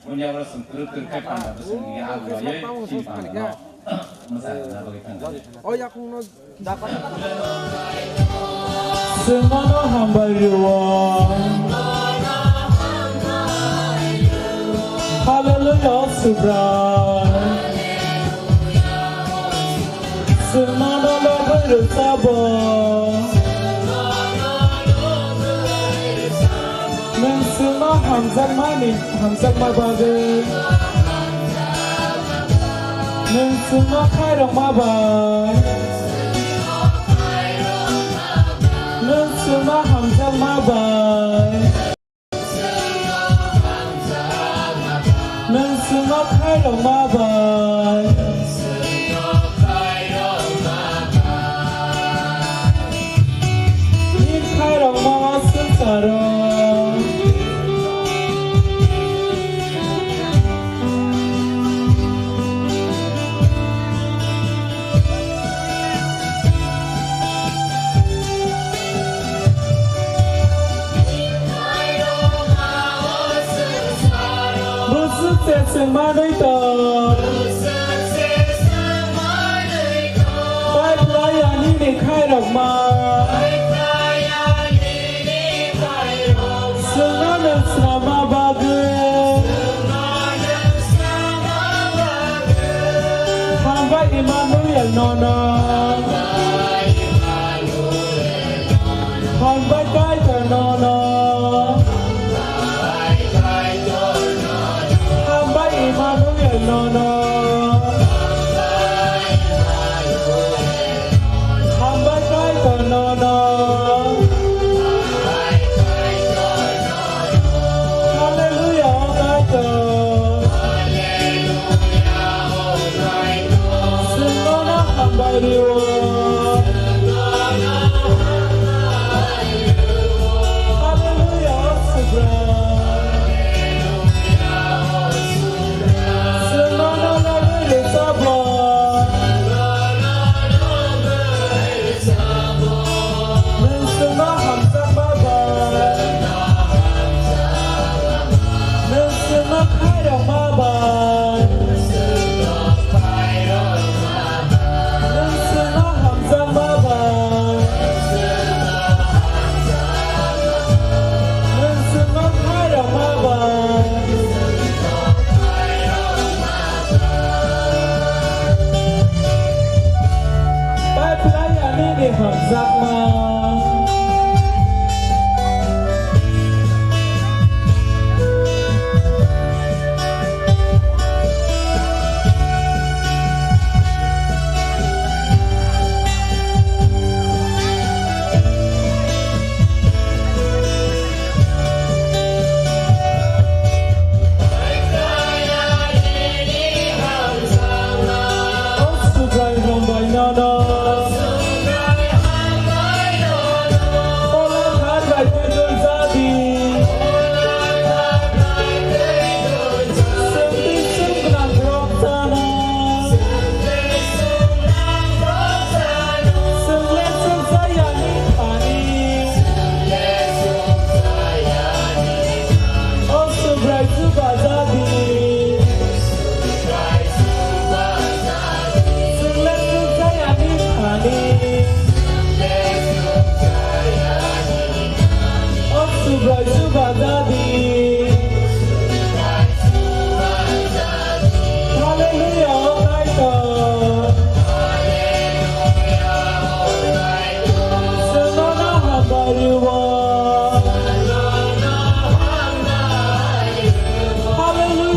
punya orang sentru terkait pandang sendiri aku ya si pandang masalah bagaimana oh ya aku dapat semono hamba haleluya subhan semono lo bersabo semua hamzah mani hamzah mabage semua khairong mabai semua hamzah mabai semua khairong mabai ini khairong mabai sengsara semua itu, baik pelayan ini khairong ma, senang selama bagus, hamba Immanuel nona, hamba kaitan nona. No no hamba kai no no hallelujah kai semua hamba riwa hallelujah subhan Hallelujah.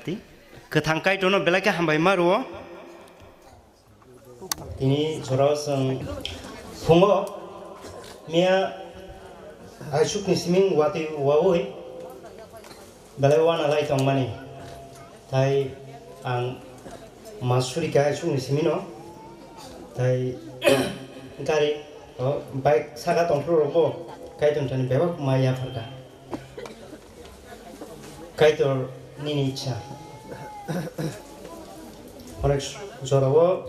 Bati Ketangkai tono belaka hambai maruo ini jorau sang fungo mia aisuk nisming wati wawoi balewan alai tong mani tai ang masuri ka aisuk nismino tai gari bike saka tong pro roko kai tong tani bebak maya farka kai tor nini cha onek jorau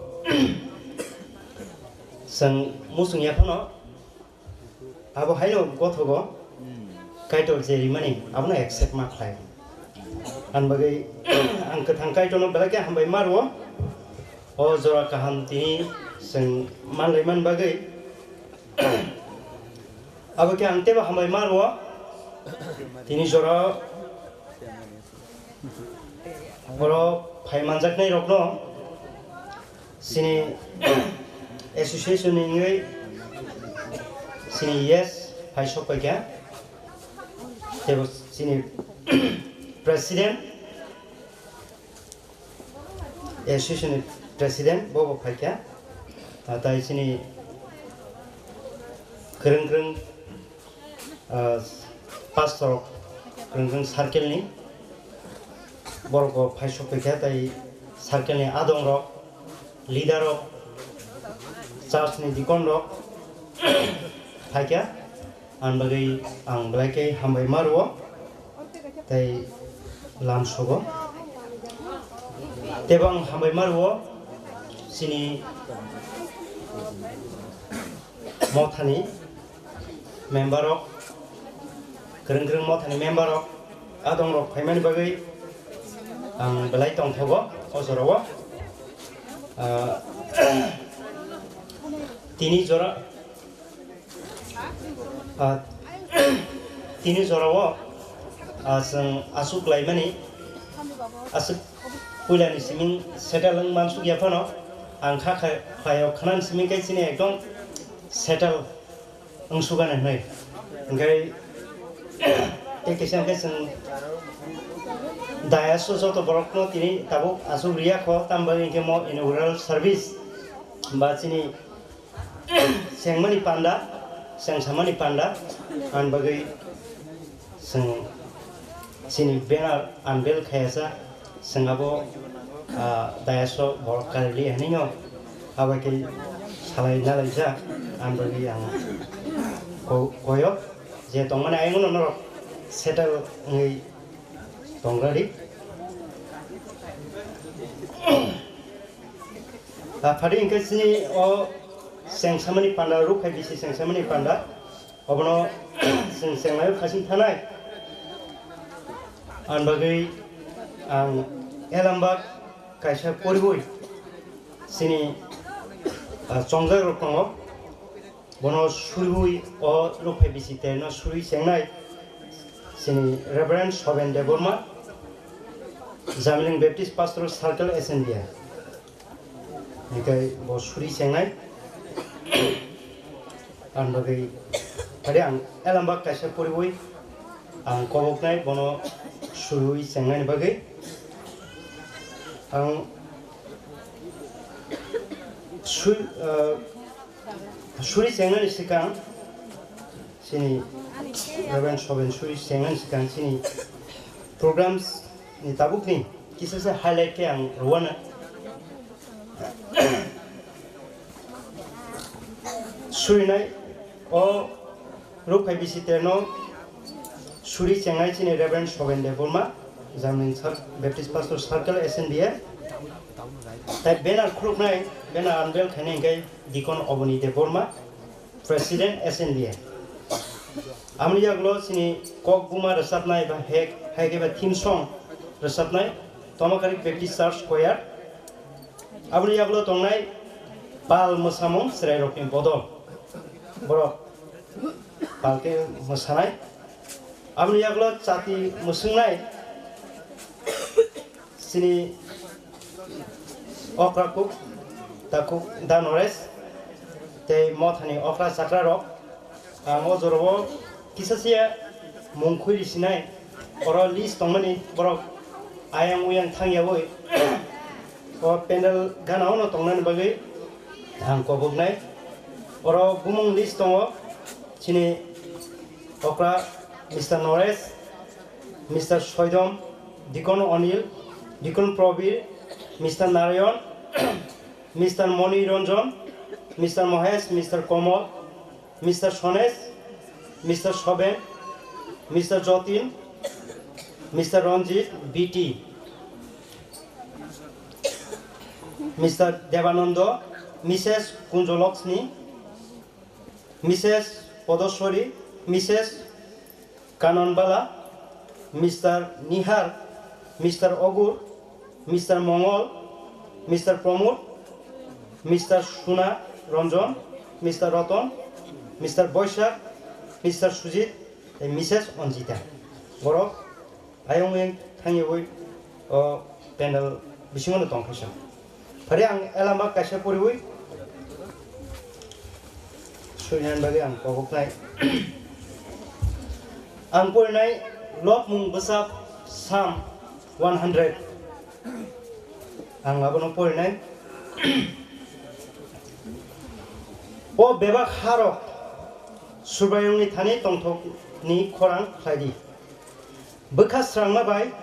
sang musung ya pano abo haino gothogo kaito jeri mani abna accept ma khlai an bagai ang kathang kaito no belake hambai marwo o jora kaham tini sang manlai man bagai abo ke ante ba hambai marwo tini jora boro phai manjak nai rokno sini association ingai sini yes phai sopai kya tebo sini president association president bobo phai kya tai sini kereng pastor kereng circle ni borgo phai sopai kya tai circle ni adong rok leader rok church ni dikon rok thakya an bagai ang blake hambai marwo tai lam sogo tebang hambai marwo sini mothani member rok kereng mothani member rok adong rok phaimani bagai ang belai tongthogo ojorowo tini jora wo asang asuk laimani asuk puilani siming settle mansuk ya phano ang kha khayo khanan siming kai sini ekdom settle angsugan nai ngai ekesang kai sang daya so to borokno tini tabo asuk ria kho tambang ke mo inaugural service ba sini sengmani panda sengsamani panda an bagai seng sini banner unveil khayasa sengabo dayaso borkali haningo abake salai nalaisa an bagai ang koyo je tongmani aingono no settle ngai tongrari Fadi ingkar sini o sengsamani panda Rukphai Bisi sengsamani panda obono senglayo kasim thanai an bagai ang elambak kaisa poriboi sini chongjak roktongo bono suriboi o Rukphai Bisi teno suri sengnai sini Reverend Soben Deborma Jamiling Baptist Pastoral Circle Snba nikai bo suri sengnai an bagai tadi ang elambak kaisa poriboi ang koboknai bono suri sengnai bagai ang suri sengnai sikang sini Reverend Soben suri sengnai sikang sini programs ni tabuk ni kisah saya highlight ke ang ruana Surinai o Rukphai Bisi terno suri sengai sini Reverend Soben Deborma Jamiling Baptist Pastor Circle Snba tai banner krupnai banner unveil khane ngai dikon oboni Deborma President Snba amni jaglo sini kok buma resapnai ba hege ba theme song resapnai Tokmakari Baptist Church Choir amni jaglo tongnai pal mosamong srai rokin bodol borok palke mosanai amni jaglo chati musungnai sini okra kuk takuk danores te mothani okra sakra rok amo jorobo kisasia mungkhui sinai oro list tongmani borok ayang uyang thangyabo o panel ganao no tongnan bagai ang kobognai oro bumung list tongo chini okra Mr. Norris, Mr. Shoidom, Dikon Onil, Dikon Probir, Mr. Narayan, Mr. Moni Ranjan, Mr. Mohesh, Mr. Komal, Mr. Shonesh, Mr. Shoben, Mr. Jotin, Mr. Ranjit, BT, Mr. Devanando, Mrs. Kunjoloksni, Mrs. Podoswari, Mrs. Kanonbala, Mr. Nihar, Mr. Ogur, Mr. Mongol, Mr. Pramod, Mr. Shuna Ranjan, Mr. Ratan, Mr. Boishak, Mr. Sujit, and Mrs. Onjita. Borok, ayong thangyaboi panel bisingono tongkhasa. Pare ang elama kaisa poriwoi. Suyan bagi ang pokoknai. Ang purnai lot mung besar Psalm 100. Ang abono purnai. O bebak harok subayong ni thani tongthok ni khorang khlaidi. Bekas rangma bai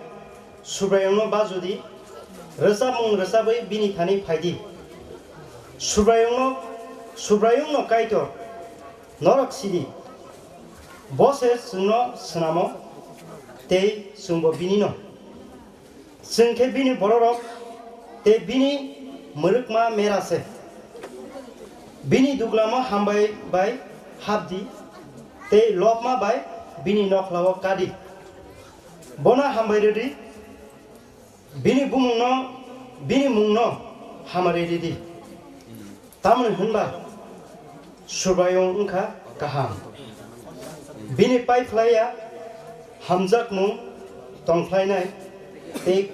subayong no bajudi rasa mung rasa bai bini thani phaidi. Subayong no kaito norak sidi. Bose suno sunamo te sumbo binino sungke bini bororok te bini murukma merase bini duglama hambai bai habdi te lokma bai bini noklawo kadi bona hambai redi bini mungno hamare redi tamne hunba subayong ungka kaham Bini pai flaya hamjak mung tongflainai te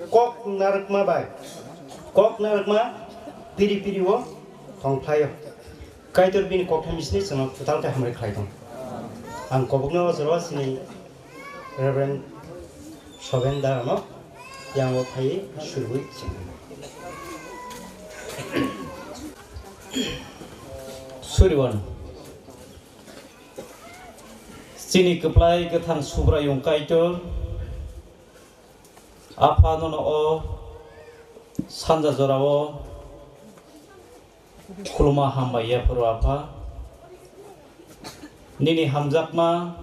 kok narakma bai kok narakma piri wo tongflayo kaitor bini kok thamisni sono total ka hamre khlaidong ang kobogno jero sini Reverend Shovenda no yang wo phai shurui Suriwan Sini keplai kethang subrayung kaitor apa nono o sanja jorawo khuluma hambaya poro apa nini hamjakma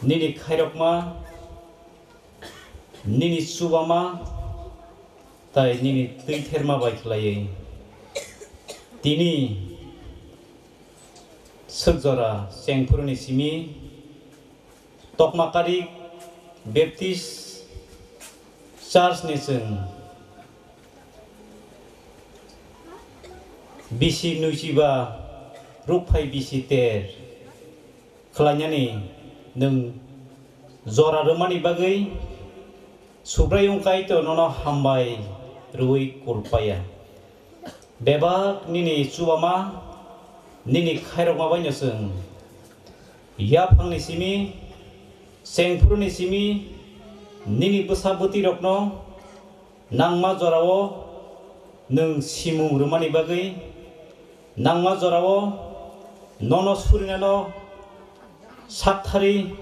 nini khairokma nini subama tai nini tuitherma bai khlai tini Sejora sengpuruni simi Tokmakari Baptist Church Nation Bisi nusiba Rukphai Bisi ter Kelanyani neng zora remani bagai subrayung kaito nono hambai rui kurpaya bebak nini subama Nini khairok mabanya seng, ya pang ni simi, sengpuru ni simi, nini besabuti rokno, nangma jorawo, neng simu rumani bagai, nangma jorawo, nono surinano, saktari,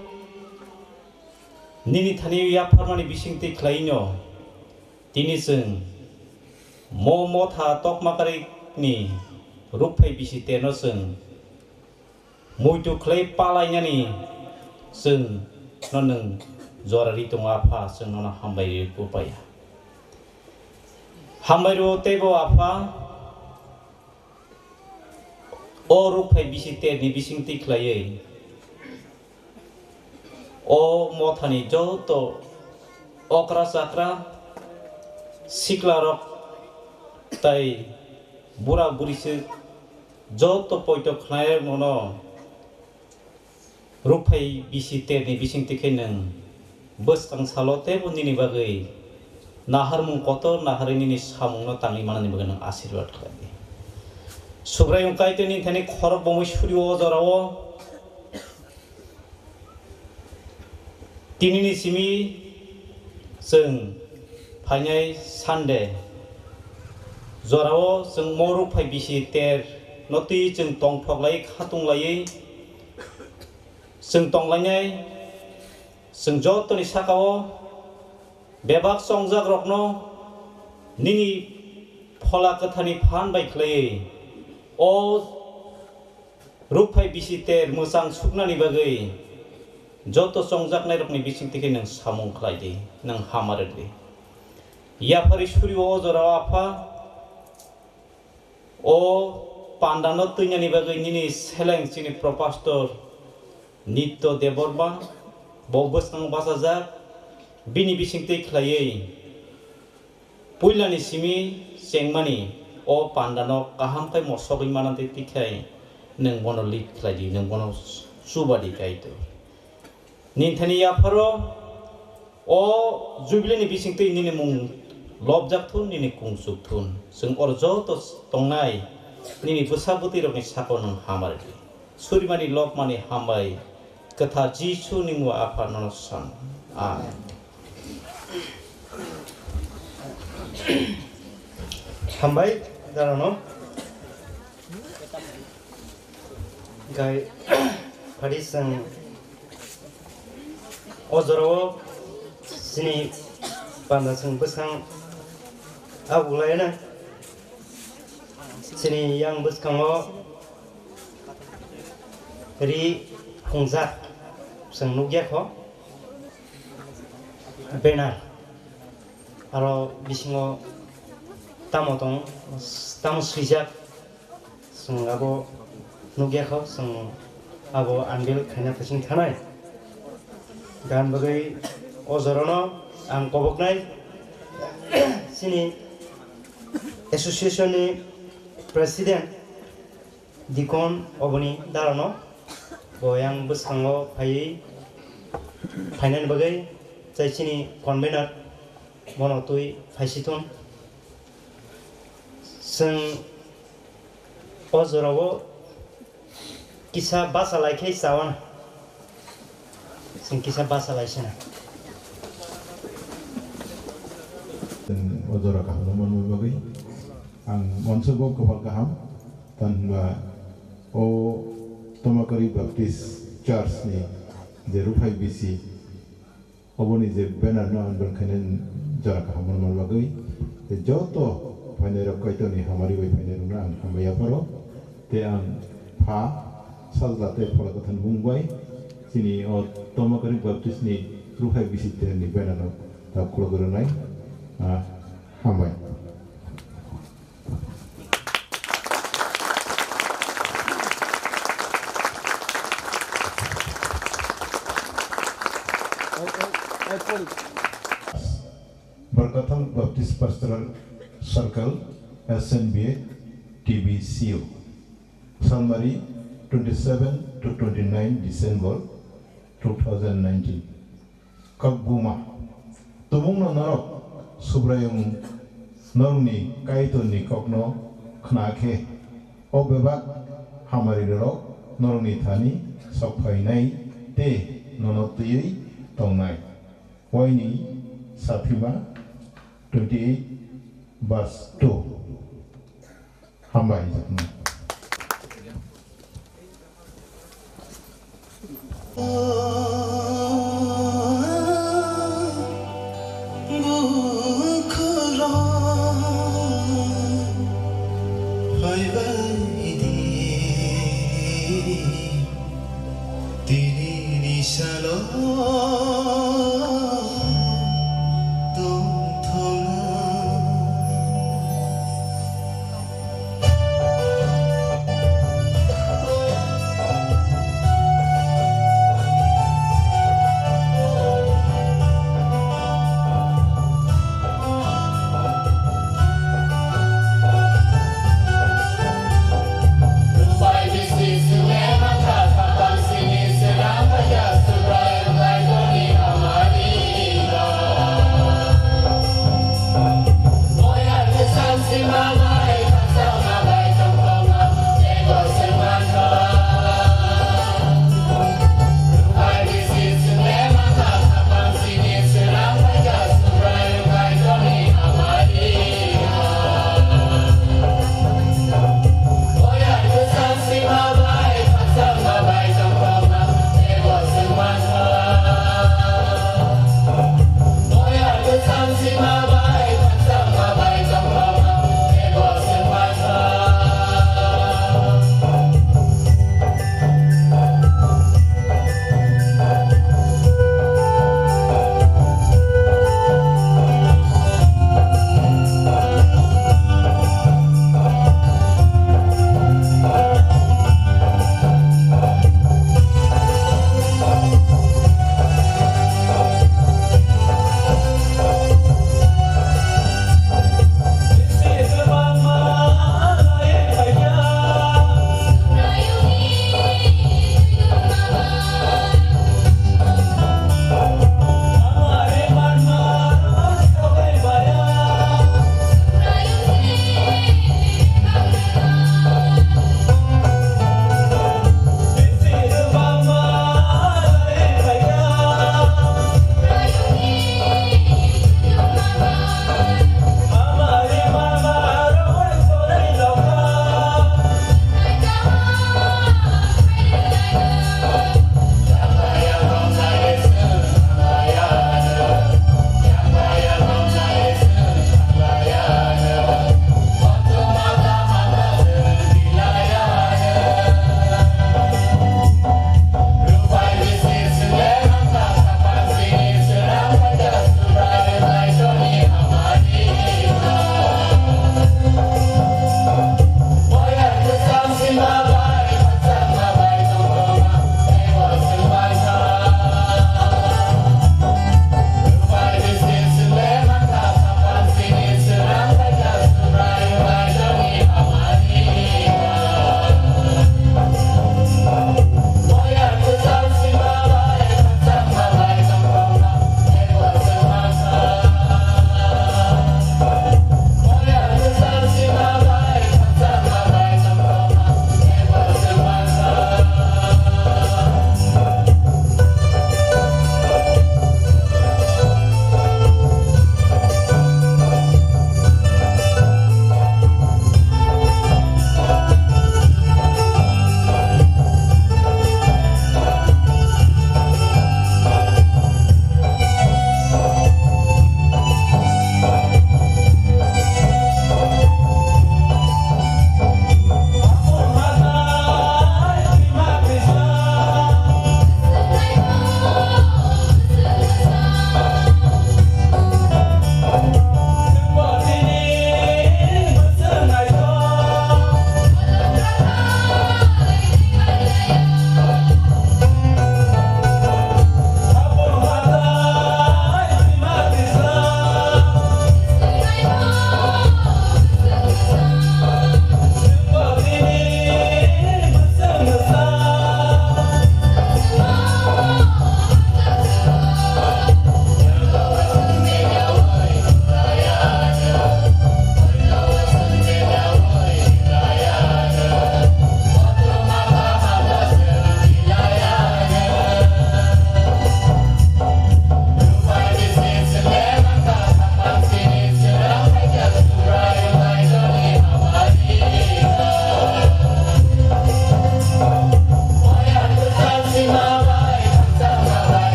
nini thani ya parmani bisingti klainyo, tini seng, mo tha Tokmakari ni. Rukphai Bisi teno seng muitu klei palainya ni seng noneng zora ritung apa seng nona hambai upaya hambai ro tebo apa o Rukphai Bisi te ni bising tiklai o mothani joto okra sakra siklarok tai bura burisi joto poito khlair mono Rukphai Bisi te ni bising tikheneng bus kang salote bunini bagai nahar mung kotor nahar ini samung no tangi mana ni bagai asirwad khlai subrayung kaite ni thani khorok bomu shuriwo jorawo tini ni simi जों फाइनाय सानदे जराव जों रुखफाइ बिसि तेर नति जों तंथक खातुंलायै जों तंलायनाय जों जतनि साकाव बेबाक संजाग्रकनो निनि फला कथानि फान बायख्लायै अ रुखफाइ बिसि तेर मोजां सुकनानि बागै जत संजाकनाय रकनि बिसिंतिके नों सामुं खालायदे नों हामारदे याफारि सुरिव जराव आफा ओ पांडानो तैनानि बागै निनि सेलें सिनि प्रपास्टर नित्य देबरमा बबस्तां बासाजाक बिनि बिसिंति खलायै पुइलानि सिमि सेंमानि ओ पांडानो काहामखाय मसगै मानाते तिखाय नों बनो लिद खलायदि नों बनो सुबादि गायतो निन्थानि याफारो ओ जुबिलिनि बिसिंति निनि मुं लबजाकथुन निनि कुंसुकथुन जों अरजत तंनाय निनि बुसाबुति रकनि साको नों हामारदि सुरिमानि लबमानि हामबाय कथा जिसु निंगु आफा ननसान आमेन हामबाय दारानो गाय फारिसं अजराव सिनि बान्दासं बसखां आबुलायना सिनि yang बसखाङो रि फंजा जों नुगियाखौ बेनार आरो बिसिङो तामो दं तामो सुइजाक जों आबो नुगियाखौ जों आबो आनबिल खायना फसिं थानाय गान बगै अजरानो आं कबकनाय सिनि एसोसिएशननि प्रेसिडेन्ट दिकन अबनि दारानो बयां बसखाङो फाइनान बगै जायसिनि कनभेनार मनतुइ फाइसिथुन जों अजराव किसा बासा लायखे जावान जों किसा बासा लायसिना अजरा kahalaman bagay ang monsebo kapal kaham tanpa o Tokmakari Baptist Church ni je Rukphai Bisi oboni je banner no anban khanen jara kahalaman bagay te joto phane rakkaito ni hamari bai phane runa ang hamaya paro te ang pha saljate pholakathan bungbai sini o Tokmakari Baptist ni Rukphai Bisi te ni banner no ta kulogronai hambai Barkathal Baptist Pastoral Circle Snba Tbcu Summary 27 to 29 December 2019 Kagbuma Tumung no narok subrayung norni kaito ni kokno khnake obebak hamari rok norni thani sokphainai te nonotui tongnai waini sathima 28 verse 2 hambai jakna Rukphai Bisi Suema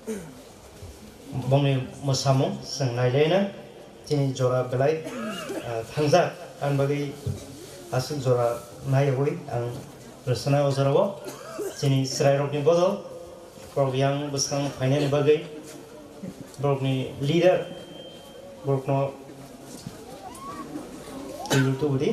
bongni mosamung जों नायलायनो दिनै जरा बेलाय थांजा आं बागै आसुल जरा नायवै आं रसना अजराव दिनै स्रायरकनि बदल प्रग्यां बसां फाइनालनि बागै ब्रगनि लिडार ब्रगनो तो बुदी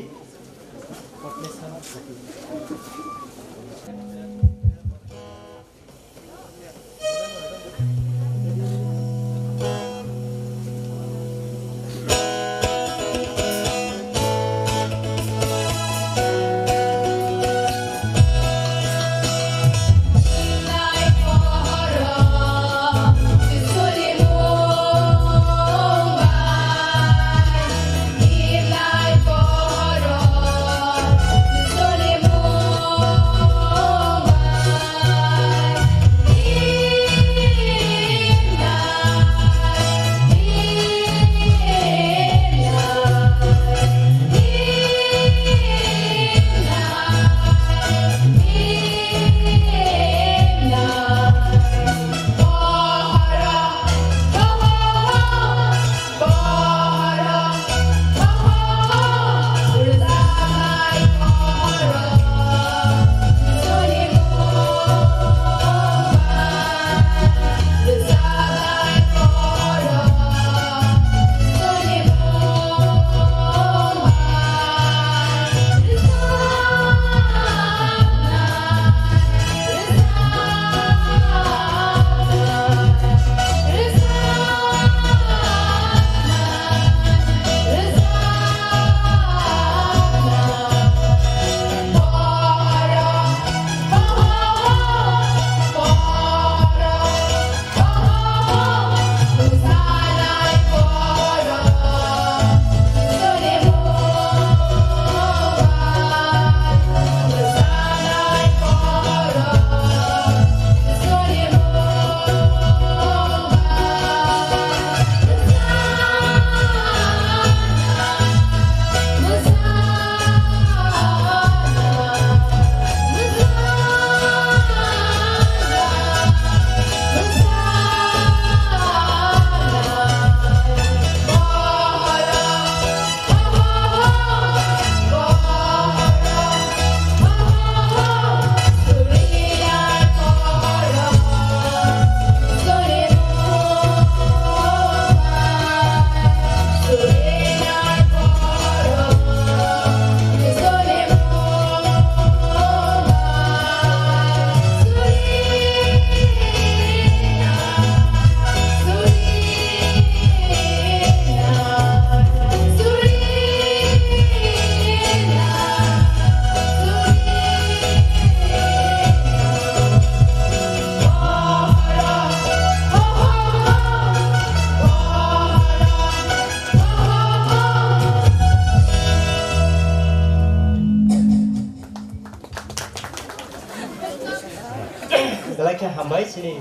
Belakang hambai sini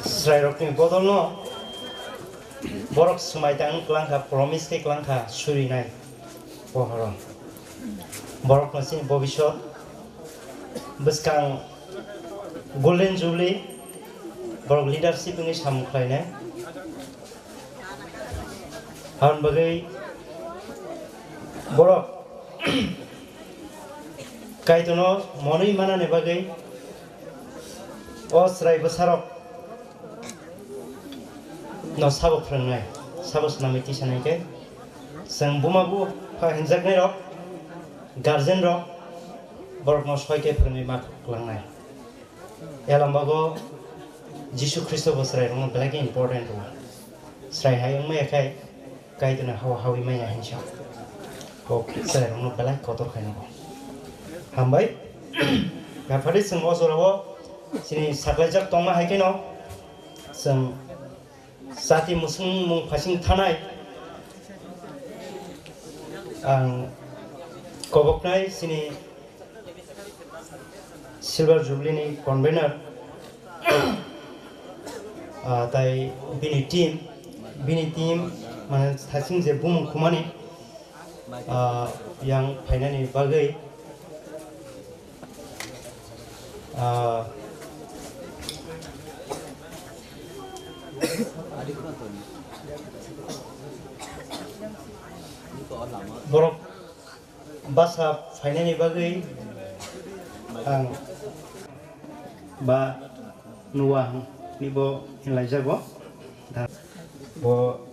Srairokni bodolno borok sumaitang kelangka promise ke kelangka surinai pohoro borok sini bobishot beskang golden jubilee borok leadership ini samklainai han bagai borok kaitono monoi mana ne bagai Osrai besarok no sabok frangnai sabos namiti sanai ke sang bumabu pa hinjaknai rok guardian rok borok no soi ke frangnai mak langnai elambago Jisu Kristo bosrai rong belagi important ro srai hayang mai kai kai tuna hawa hawi mai ya hinsha ok srai rong belai kotor kai no hambai gafari sang osoro sini saklajak tongma haikeno sang sati musung mung pasing tanai ang koboknai sini silver jubilee ni convener tai bini team mana thasing je bumung kumani yang finani bagai borok basa fainani bagai ang ba nuang ni bo hilai jago bo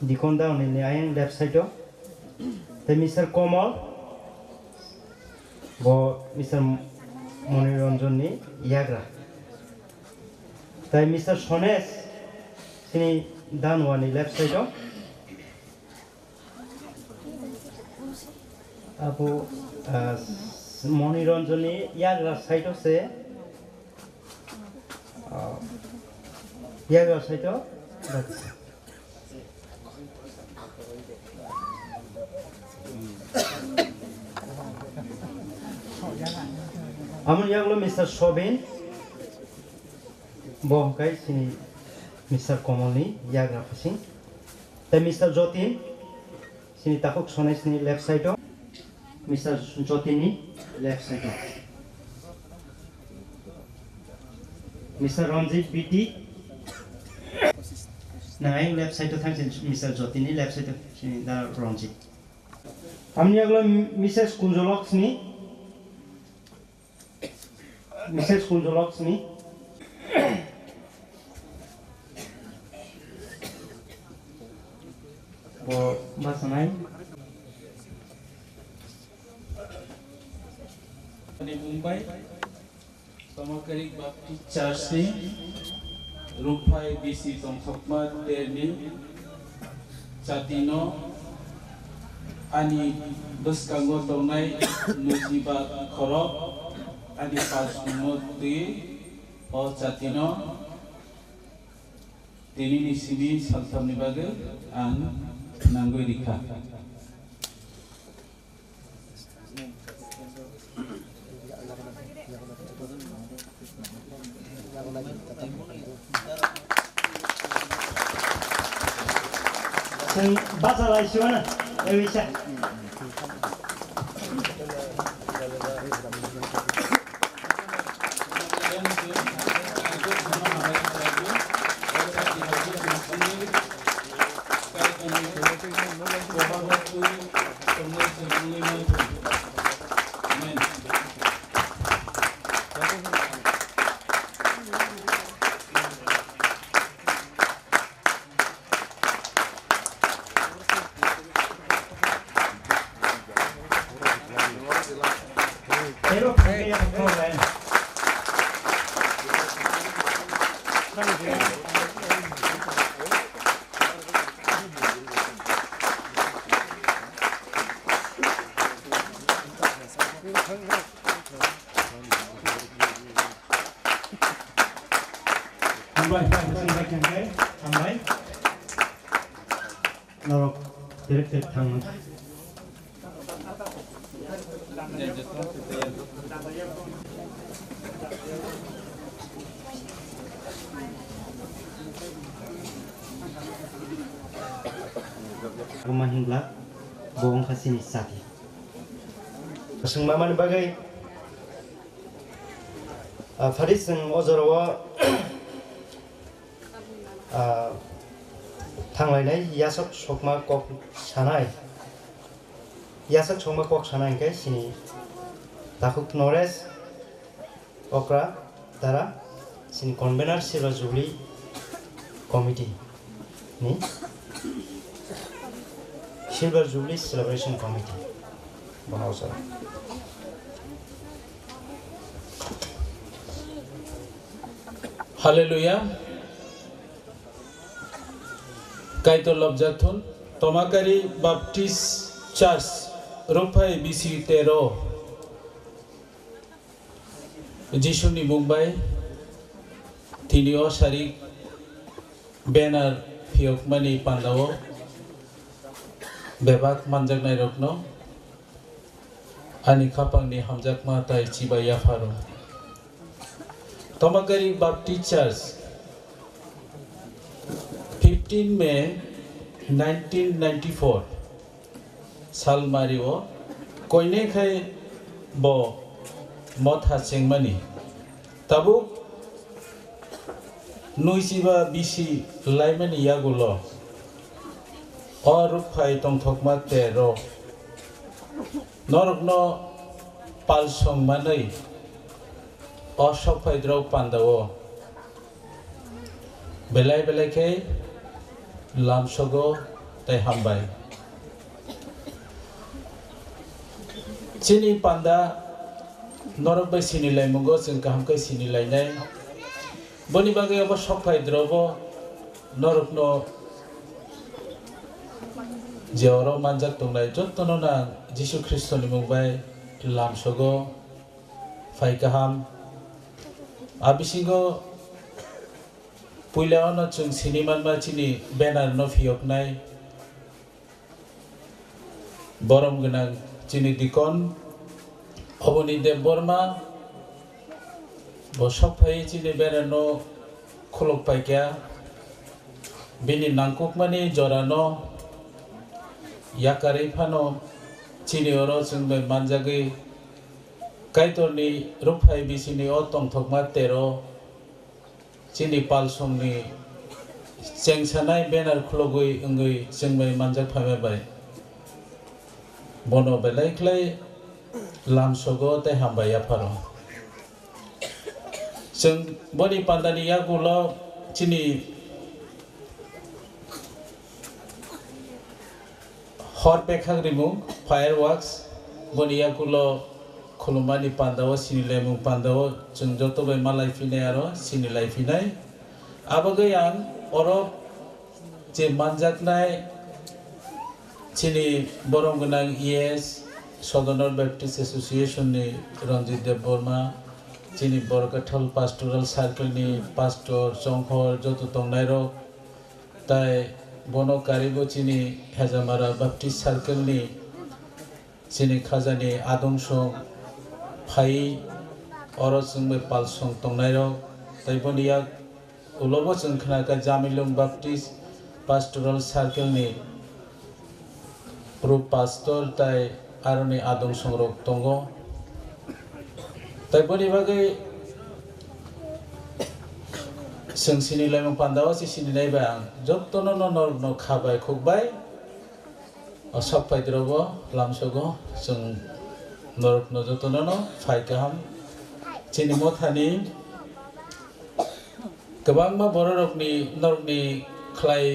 dikonda ni ayang left side o te Mr. Komal bo Mr. Moniranjan ni yagra tai Mr. Shones sini danwa ni left side o apo Moniranjan ni yagra side o se yagra side o Amun yaglo Mr. Shobin boh kai sini Mr. Komal ni yagra fasing te Mr. Jotin sini takuk Shones ni left side o Mr. Jotin ni left side o Mr. Ranjit BT nang left side o thang Mr. Jotin ni left side o sini da Ranjit Amun yaglo Mrs. Kunjolox ni Mrs. Kunjolox ni bo basanai di Mumbai Tokmakari Baptist Church ni Rukphai Bisi Tongthok Chatino ani beskango tongnai nujiba khoro ani pasmoti o Chatino tini ni sini saltamni bage ang nanggoi dikha Sen baca lah isinya, bisa. Sampai, norok direct thang. Rumah hingga bohong kasih nisati. Keseng mama ni bagai Faris yang ojarawa थांलायनाय यासक सकमा कक सानाय यासक सकमा कक सानाय के सिनि दाखुक नरेश ओकरा दारा सिनि कन्वेनर सिल्वर जुबली कमिटी नि सिल्वर जुबली सेलिब्रेशन कमिटी बनाउँछ Haleluya. Kaito Lobjathun Tokmakari Baptist Church Rukphai Bisi Tero Jisuni Mumbai Tinio Sharik Banner Fiokmani Pandawo Bebak Manjaknai Rokno Ani Kapangni Hamjakma Tai Chibaya Faro Tokmakari Baptist Church 15 May 1994 साल मारिओ कोइने खाय बो मथा चेंगमानी तबु nuisiba bisi laimani yagulo o Rukphai Tongthokma tero norokno palsong manai o sokphai drog pandawo belai belai ke lamsogo tai hambai chini panda norok bai sini laimungo jeng kaham kai sini lainai boni bagai abo sokphai drobo norokno jeoro manjak tongnai jottono na Jisu Kristo ni mungbai lamsogo phai kaham abisingo puila ono chung sini manma chini banner no phioknai borom gnang chini dikon oboni de borma bo sokphai chini banner no khulok paikya bini nangkuk mani jorano yakari phano chini oro chungbai manjagi kaitorni Rukphai Bisini o Tongthokma tero chini palsongni chengsanai banner khulogui ongui chungbai manjak phamai bai bono belai khlai lamsogo tai hambai apharo जों बनि पान्दानि यागुलो चिनि हर पेखाग रिमु फायरवर्क्स बनि यागुलो खुलुमानि पान्दाव सिनिलायमु पान्दाव जों जतोबै मालाय फिनाय आरो सिनिलाय फिनाय आबगै आं अरब जे मानजाकनाय चिनि बरम गोनां इएस सदनर बैप्टिस्ट एसोसिएशन नि रंजित देव बर्मा चिनि बरकाथल पास्टोरल सार्कल नि पास्टर चंखर जतो तंनाय रो ताय बनो कारिबो चिनि हेजामारा बैप्टिस्ट सार्कल नि चिनि खाजानि आदंसं फाइ अरसंबे पालसं तंनाय रो ताय बनिया उलबो जों खोनाका जामिलुं बैप्टिस्ट पास्टोरल सार्कल नि प्रो पास्टर ताय आरनि आदंसं रो तंगो ताय बनि बागै जों सिनिलायमु पान्दाव सिनिनाय बा आं जत्तनो न खाबाय खुबाय असफायद्रबो लामसगो जों नरकनो जत्तनो न फायकाहाम चिनि मथानि गोबांमा बर' नरकनि ख्लाय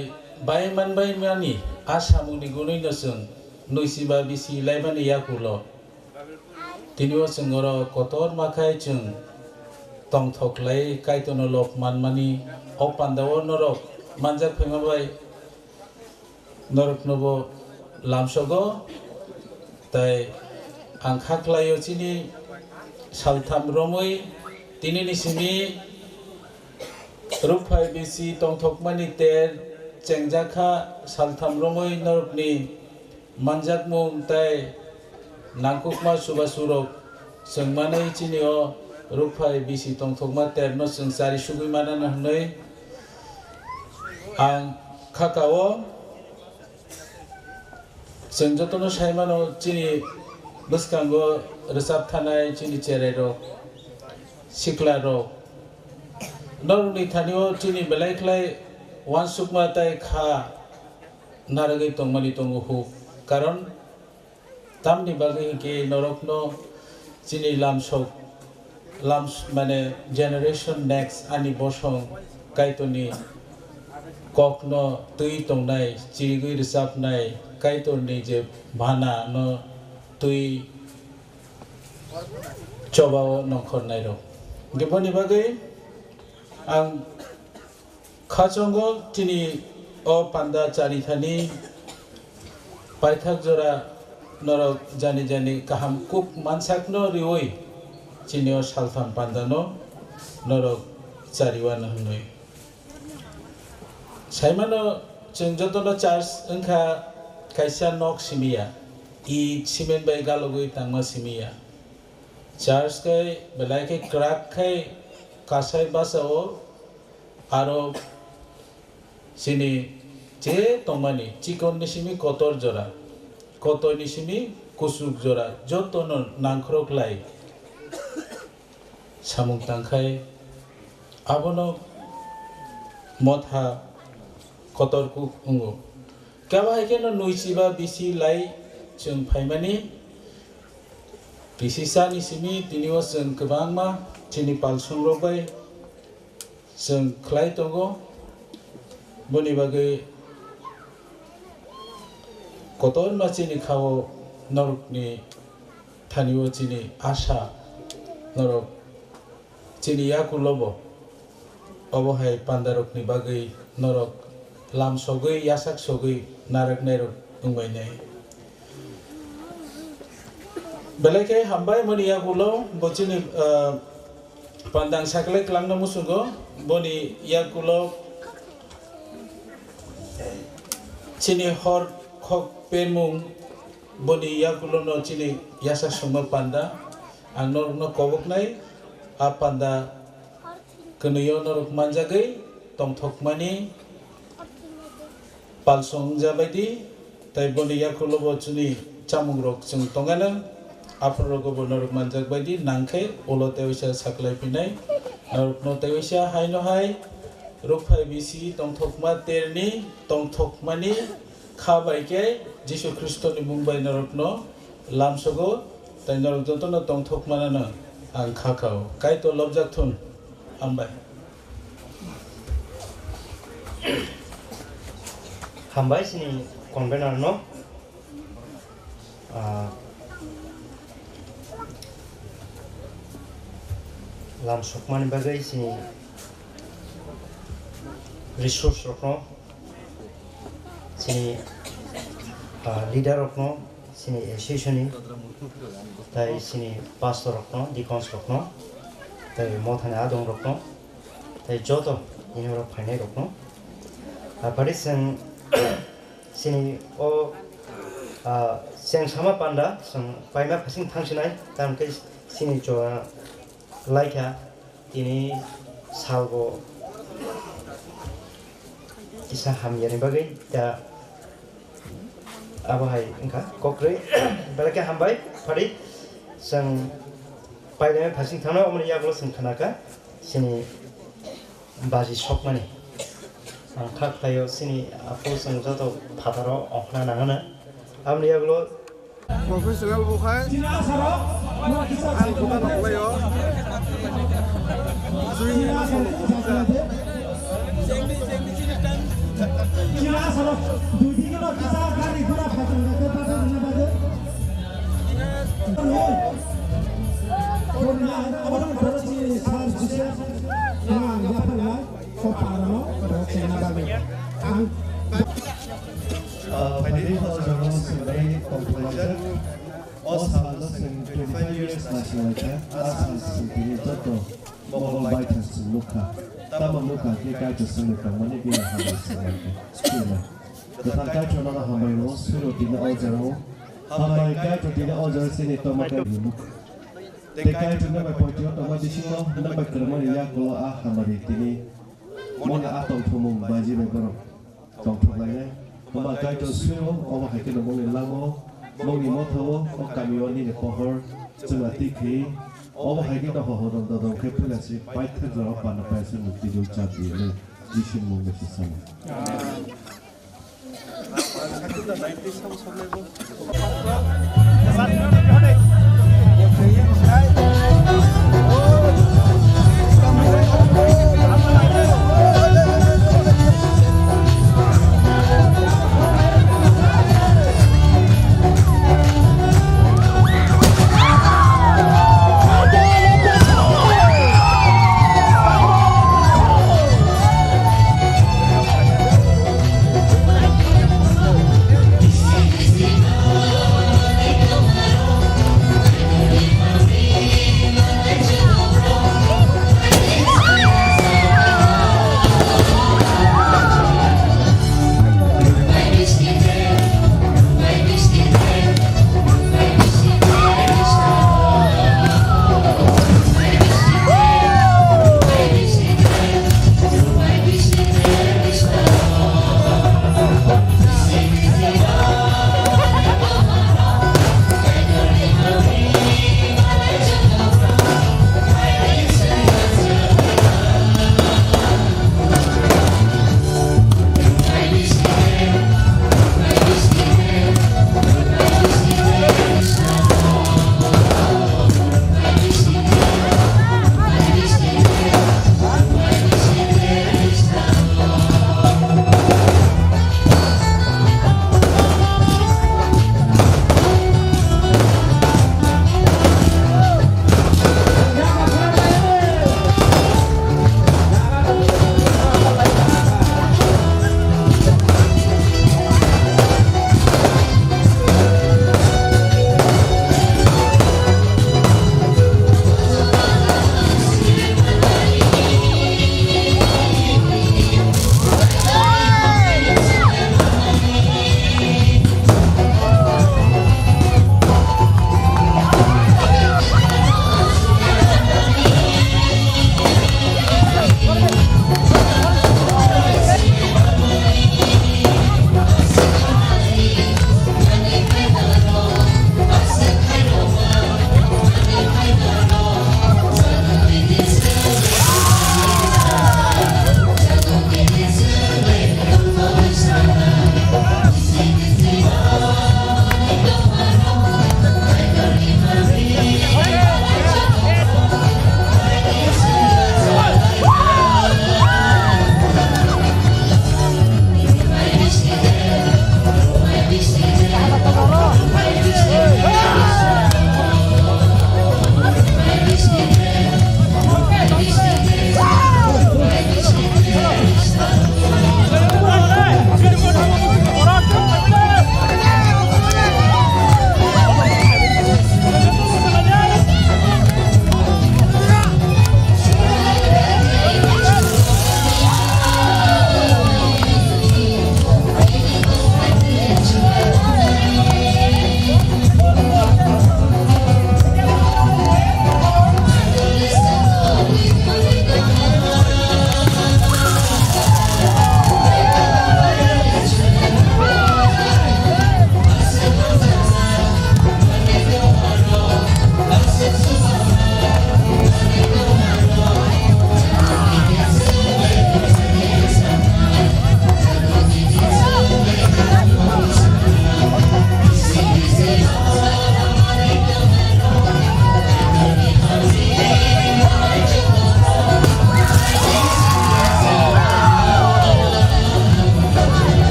बायमानि आसामुनि गुनैनो जों नैसिबा बिसि लायमानि याकुल तिनिओ जोंगर कतर माखाय जों तंथख्लाय कायतनो लक मानमानि अ पान्दाव नरक मानजाक फैमाबाय नरकनोबो लामसगो ताय आं खाख्लायो चिनि सालथाम रमै तिनिनि सिनि रुपफाय बिसि तंथकमानि तेर चेंजाखा सालथाम रमै नरकनि मानजाक मुं ताय नांकुकमा सुबासुरक जोंमानै चिनिओ रुपफाय बिसि तंथकमा तेरनो जों जारि सुगै मानानो हनै आं खाकाओ जों जतनो सायमानो चिनि बसकांगो रोजाब थानाय चिनि चेरेरो सिख्लारो नरकनि थानिओ चिनि बेलायख्लाय वानसुकमा ताय खा नारगै तंमानि तंगुहु कारण तामनि बागै के नरकनो चिनि लाम्स माने जेनेरेशन नेक्स्ट आनि बसं कायतोनि ककनो तुई तंनाय चिरिगै रोजाबनाय कायतोनि जे भाना न तुई चबाव नखरनाय रो गेबनि बागै आं खाचंगो चिनि अ पान्दा चारिथानि पायथाक जरा नरक जानि काहाम कुक मानसाकनो रिवै चिनिओ सालथाम पान्दानो नरक चारिवान हनै साइमानो जों जतनो चार्ज ओंखा कायसा नक सिमिया इ सिमेन्ट बाय गालगै तांमा सिमिया चार्ज कै बेलायकै क्राक कै कासाय बासाओ आरो सिनि जे तंमानि चिकन निसिमि कतर जरा कतर निसिमि कुसुक जरा जतनो नांख्रकलाय सामुक तांखाय आबनो motha kotor ku ungu kawa hekeno nuisiba bisi lai chung phaimani bisi sani simi tiniwa chung kebangma chini palsung robai chung khlai tongo boni bagai kotor ma chini khawo norok ni thaniwo chini asha norok chini yakulobo obohai pandarok ni bagai norok lam sogoi yasak sogoi narak nerok ungbai nei beleke hambai moni yakulo bochini pandang saklek langna musugo boni yakulo chini hor khok penmung boni yakulo no chini yasak soma panda ang norok no kobok nai a panda kenuyo norok manjagai tongthok mani palsong jabaidi tai boni yakulo bo chuni chamung rok chung tongana aprok bo norok manjak baidi nangkhe olo tewisa saklai pinai norok no tewisa hai no hai Rukphai bisi tongthok ma terni tongthok mani khabai ke Jisu Kristo ni mumbai norok no lamsogo tai norok joto no tongthok mana no ang khakao kai to lobjak thun ambai hambai sini convener no lam sokmani bagai sini resource rokno sini leader rokno sini association tai sini pastor rokno deacons rokno tai mothane adong rokno tai joto ini rok phane rokno aparisen sini o seng sama panda seng paima phasing thangsinai tam ke sini jo laika ini salgo isa hamyani bagai da abahai engka kokre belaka hambai phari seng paima phasing thangna omni yaglo seng khanaka sini baji sokmani angka klayo sini aku seng joto phataro okna nangana amni yaglo profesional bukai ang bukan okleyo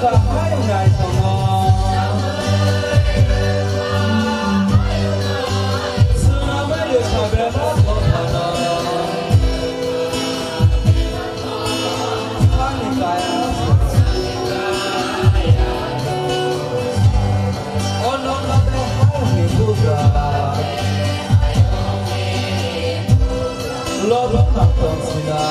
Rukphai ngai songo Snba yo sabena kono Pani kaya Ono nabe hai buka Lobo nakon sina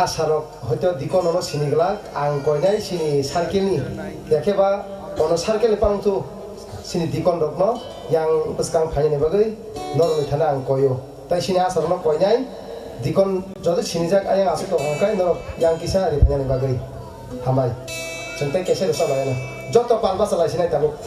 asarok hoito dikonono sinigla ang koinai sini circle ni dekeba ono circle pangtu sini dikon rokno yang beskang phani bagai normal thana ang koyo tai sini asarno koinai dikon jodi sini jak ayang asu to angkai norok yang kisa ari phani bagai hamai sentai kese dosa bayana joto palba salai sini tabuk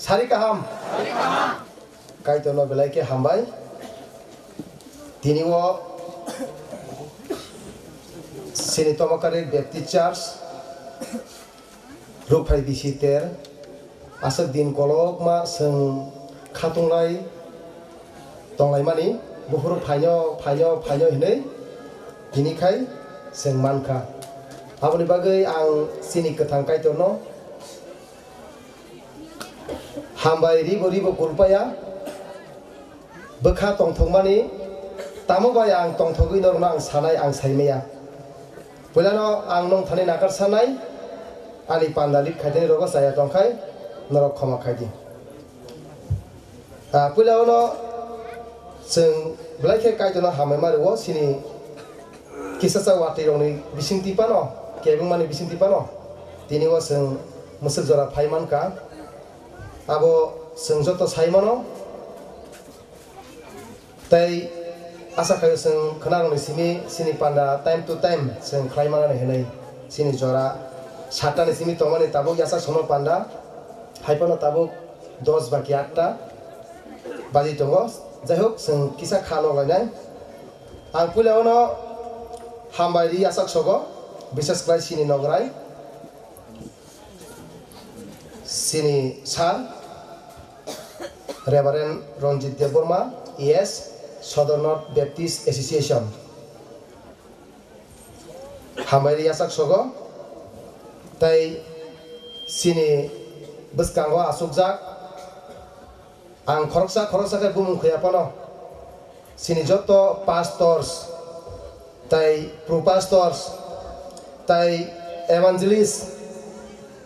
Sari kaham. Kai tono belai ke hambai. Tini wo sini Tokmakari Baptist Church Rukphai Bisi ter asak din kolok ma seng khatunglai tonglai mani buhuru phaino hinai tini kai seng manka aboni bagai ang sini kathang kai tono hambai ribo kurpaya bekha tongthok mani tamo bai ang tongthogui norna ang sanai ang saimeya pulano ang nong thani nakar sanai ali pandalit khaiteni rogo saya tongkhai norok khoma khaidi pulano seng blaike kaitona hamai maruo sini kisasa wati rongni bisingti pano kebung mani bisingti pano tini wo seng musuk jora phaiman ka abo seng joto saimano tai asa kayo seng khenarong ni sini panda time to time seng khlaimana ni henai sini jora sata ni simi tomani tabuk yasa sono panda haipano tabuk 10 baki 8 baji tongo jahok seng kisa khalo lainai ang puleono hambairi asak sogo Bisas Klai Sini Nograi Sini Sar Reverend Ronjit Deborma ES Southern North Baptist Association Hamai Yasak Sogo Tai Sini Beskango Asukjak Ang Koroksa Ke Bumung Kuyapano Sini Joto Pastors Tai Pro-Pastors Tai Evangelist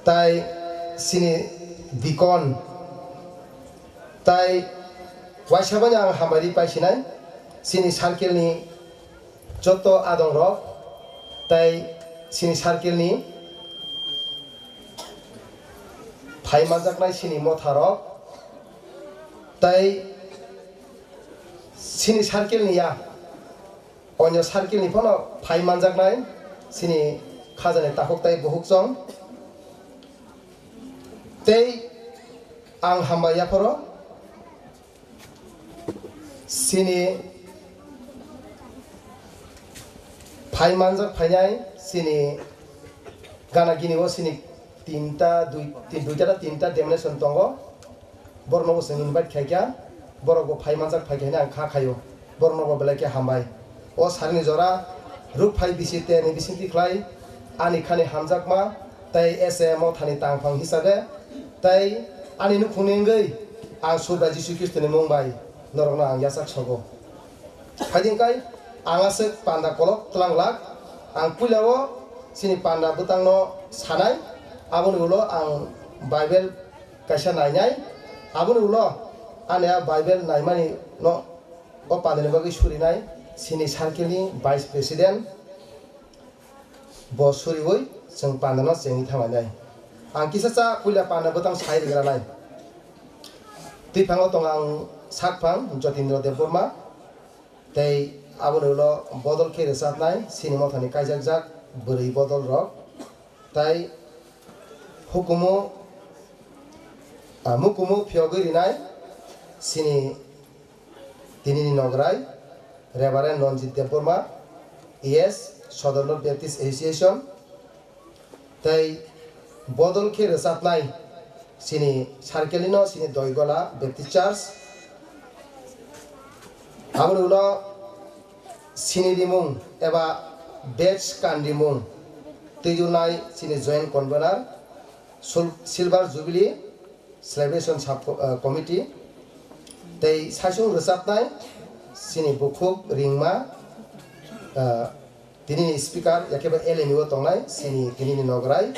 Tai Sini Deacon Tai Waishabanya Ang Hamari Paisinai Sini Circle ni Joto Adong Rock Tai Sini Circle ni Pai Manjaknai Sini Motharok Tai Sini Circle ni ya Onyo Circle ni Pono Pai Manjaknai Sini Khazane Tahok Tai Buhukjong Tai Ang Hambaya Poro Sini Pai Manjak Painai Sini Gana Gini wo Sini Tinta Denomination Tongo Borno Sing invite Khaikya Borogo Pai Manjak Phaikya Ang Kha Khayo Borno bo belake Hambai O Sarni Jora Rukphai Bisi te ni Bisinti Khlai Ani Khani Hamjakma Tai SMO Thani Tangphang hisabe Tai Ani Nukhunengei Ang Subra Jisu Kristo ni Mumbai Norokna Ang Yasak Sogo Phadingkai Angasek Panda Kolok Tlanglak Ang Pulawo Sini Panda Butangno Sanai Aboni ulo Ang Bible Kaisa Nainai Aboni ulo Ane Bible Naimani No O Pandani Bagi Surinai Sini Circle Vice President Bo Suriwoi Seng Pandano Sengi Thamanai Ang Kisasa Pula Panda Butang Sai Granai Tipango Tongang Sakpang Jotindro Deborma Tai Abunulo Bodol Ke Resatnai Cinema Thani Kaijak Buri Bodol Rock Tai Hukumu Mukumu Pyogirinai Sini Tinini Nograi Reverend Ronjit Deborma ES Southern North Baptist Association Tai Bodol Ke Resatnai Sini Sarkelino Sini Doigola Baptist Church Abunulo Sini Dimung Eba Batch Kandimung Tijunai Sini Joint Convener Silver Jubilee Celebration Sub Committee Tai Sasung Resapnai Sini Bukuk Ringma Tinini Speaker Yakeba LMU Tongnai Sini Tinini Nograi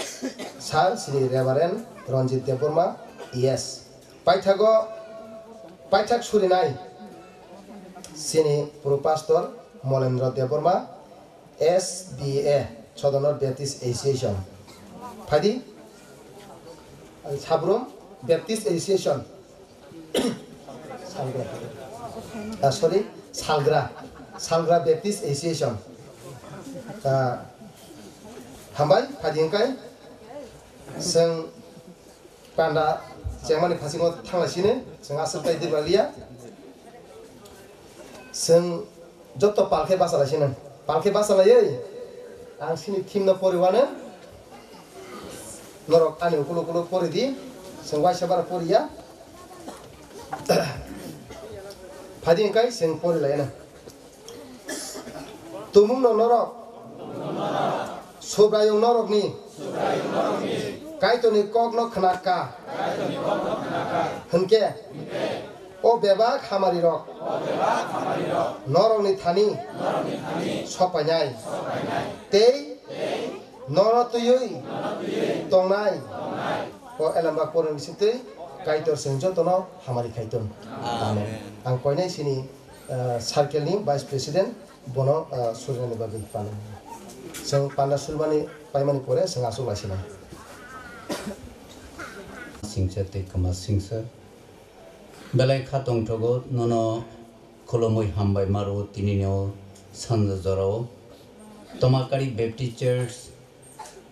Sar Sini Reverend Ronjit Deborma ES Paitak Surinai Sini Pro-Pastor Molendra Deborma SBA Southern North Baptist Association Phadi Sabrum Baptist Association Salgra Baptist Association Hambai Phadingkai Seng Panda Jemani Pasingo Tanglasine Seng Asal Pai Debalia Seng Joto Palke Basalasine Palke Basalaya Ang Sini Timno Poriwane Norok Ani Ukulu Poridi Seng Waishabara Poria Phadingkai Seng Porilayana Tumung no Norok Sobrayong Norok ni Kaitoni Kogno Khanaka Henke O Bebak Hamari Rok Norok ni Thani Sopanyai Tei Norotuyui Tongnai O Elambak Poren Bisinte Kaitor Senjotono Hamari Kaiton Amen Ang Koinai Sini Circle ni Vice President Bono Surani Bagi Panu Seng Panda Sulmani Paimani Pore Seng Asul Lasina Singsa te kama singsa Belai khatong togo nono kolomoi hambai maru tininyo sanja jorao Tokmakari Baptist Church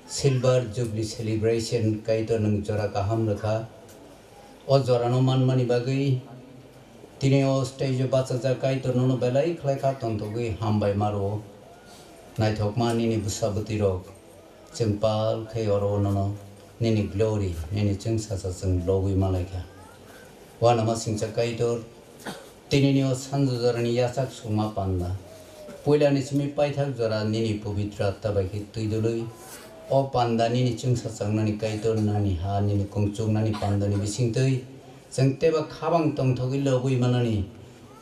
Silver Jubilee Celebration kaito nang jora kaham rakha O jorano manmani bagai tinio stage bachaja kaito nono belai khlai khatong togo hambai maru Naithokmani ni busabati rok जों पाल खाय अरो ननो निनि ग्लोरी निनि जों सासा जों लबुइ मालायखा वाना मा सिंचा काइदर तिनिनियो सानजुजरनि यासाक सुमा पान्दा पयलानि सिमि पाइथाक जरा निनि पवित्र आत्ता बायखि तुइदुलै ओ पान्दा निनि जों सासांनानि काइदर नानि हा निनि कुंचुक नानि पान्दानि बिसिंतै जों तेबा खाबां तंथगि लबुइ मानानि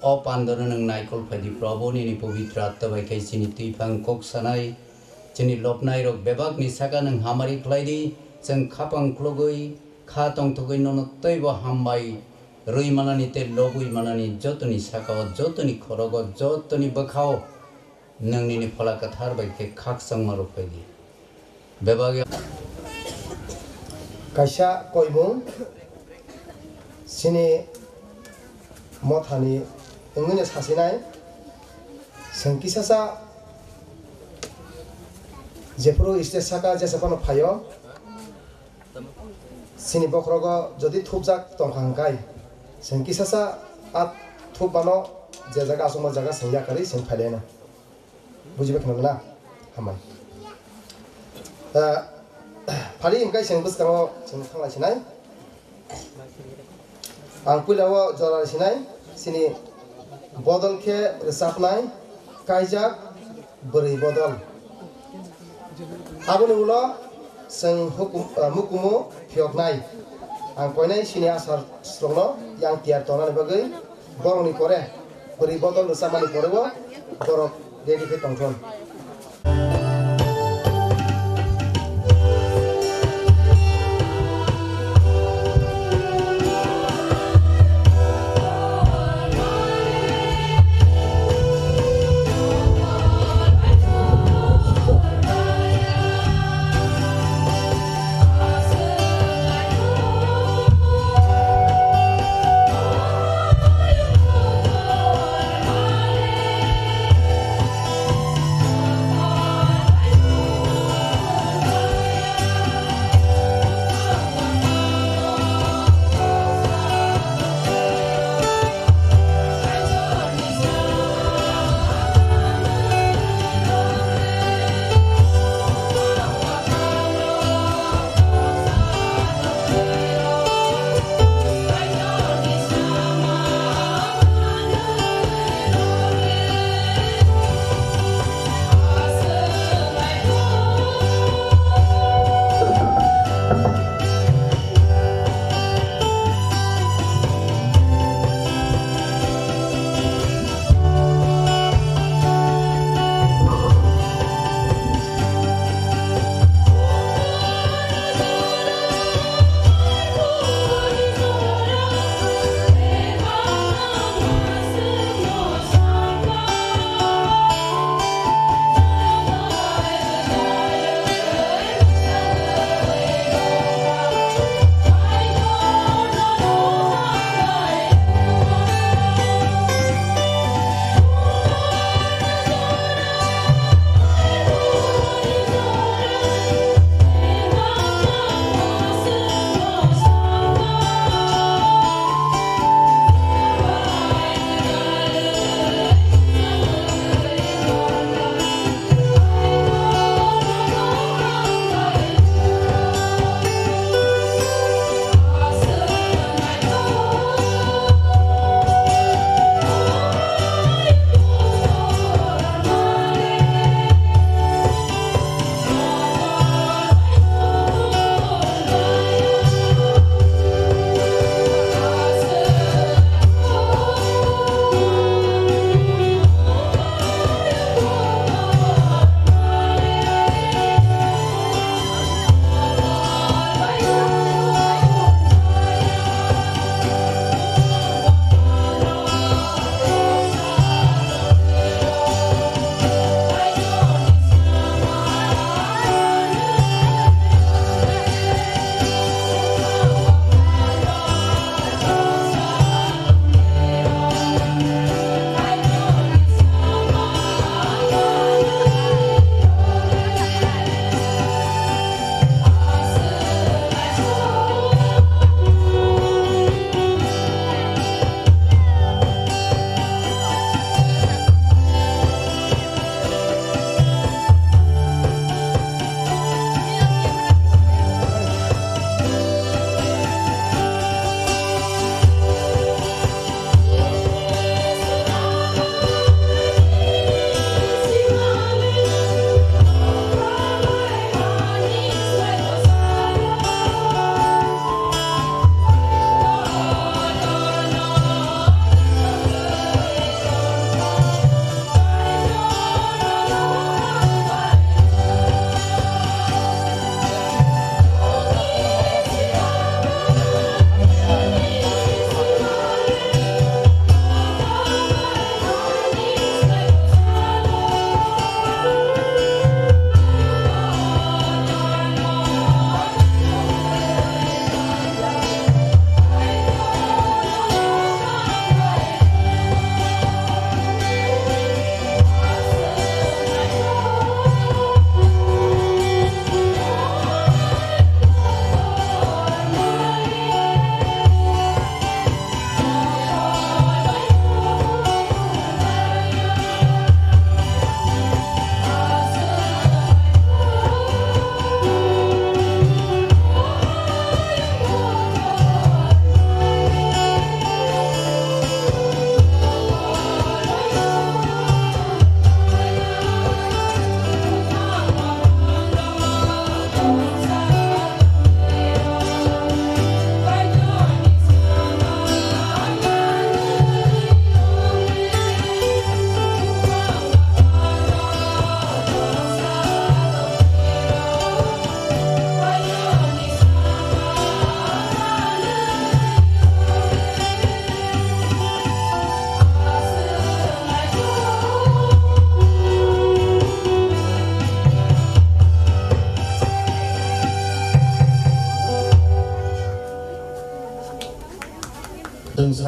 ओ पान्दर नों नाइकल फायदि प्रभु निनि पवित्र आत्ता बायखि सिनि तुइफां कक सानाय जोंनि लबनाय रक बेबागनि साका नों हामारि ख्लायदि जों खापां ख्लगै खा तंथगै ननो तैब हामबाय रई मानानि ते लबुइ मानानि जतनि साकाव जतनि खरग जतनि बखाव नोंनि फलाकाथार बायखे खाक संमारो फायदि बेबागे कायसा कयबुं सिनि मथानि ओंगैनो सासेनाय संकिसासा जेफोरो स्टेज साका जेसेबानो फायो सिनि बख्रग जदि थुबजाक तंखांखाय संकिसासा आत थुबानो जे जागा आसमा जागा संयाकारि जों फायलेना बुजिबाय खोनादोंना हामबाय फारि ओंखाय जों बुस्थाङाव जों थांलायसिनाय आं पुलाव जरायसिनाय सिनि बदलखे रोजाबनाय कायजाक बोरै बदल आबुनि उनाव जों मुकुमु फियकनाय आं कयनाय सिनि आसार स्रंनो यां तियार तनानि बागै बरंनि करे बोरै बदल रोजाबनानि करेबो बरक रेडि तंथन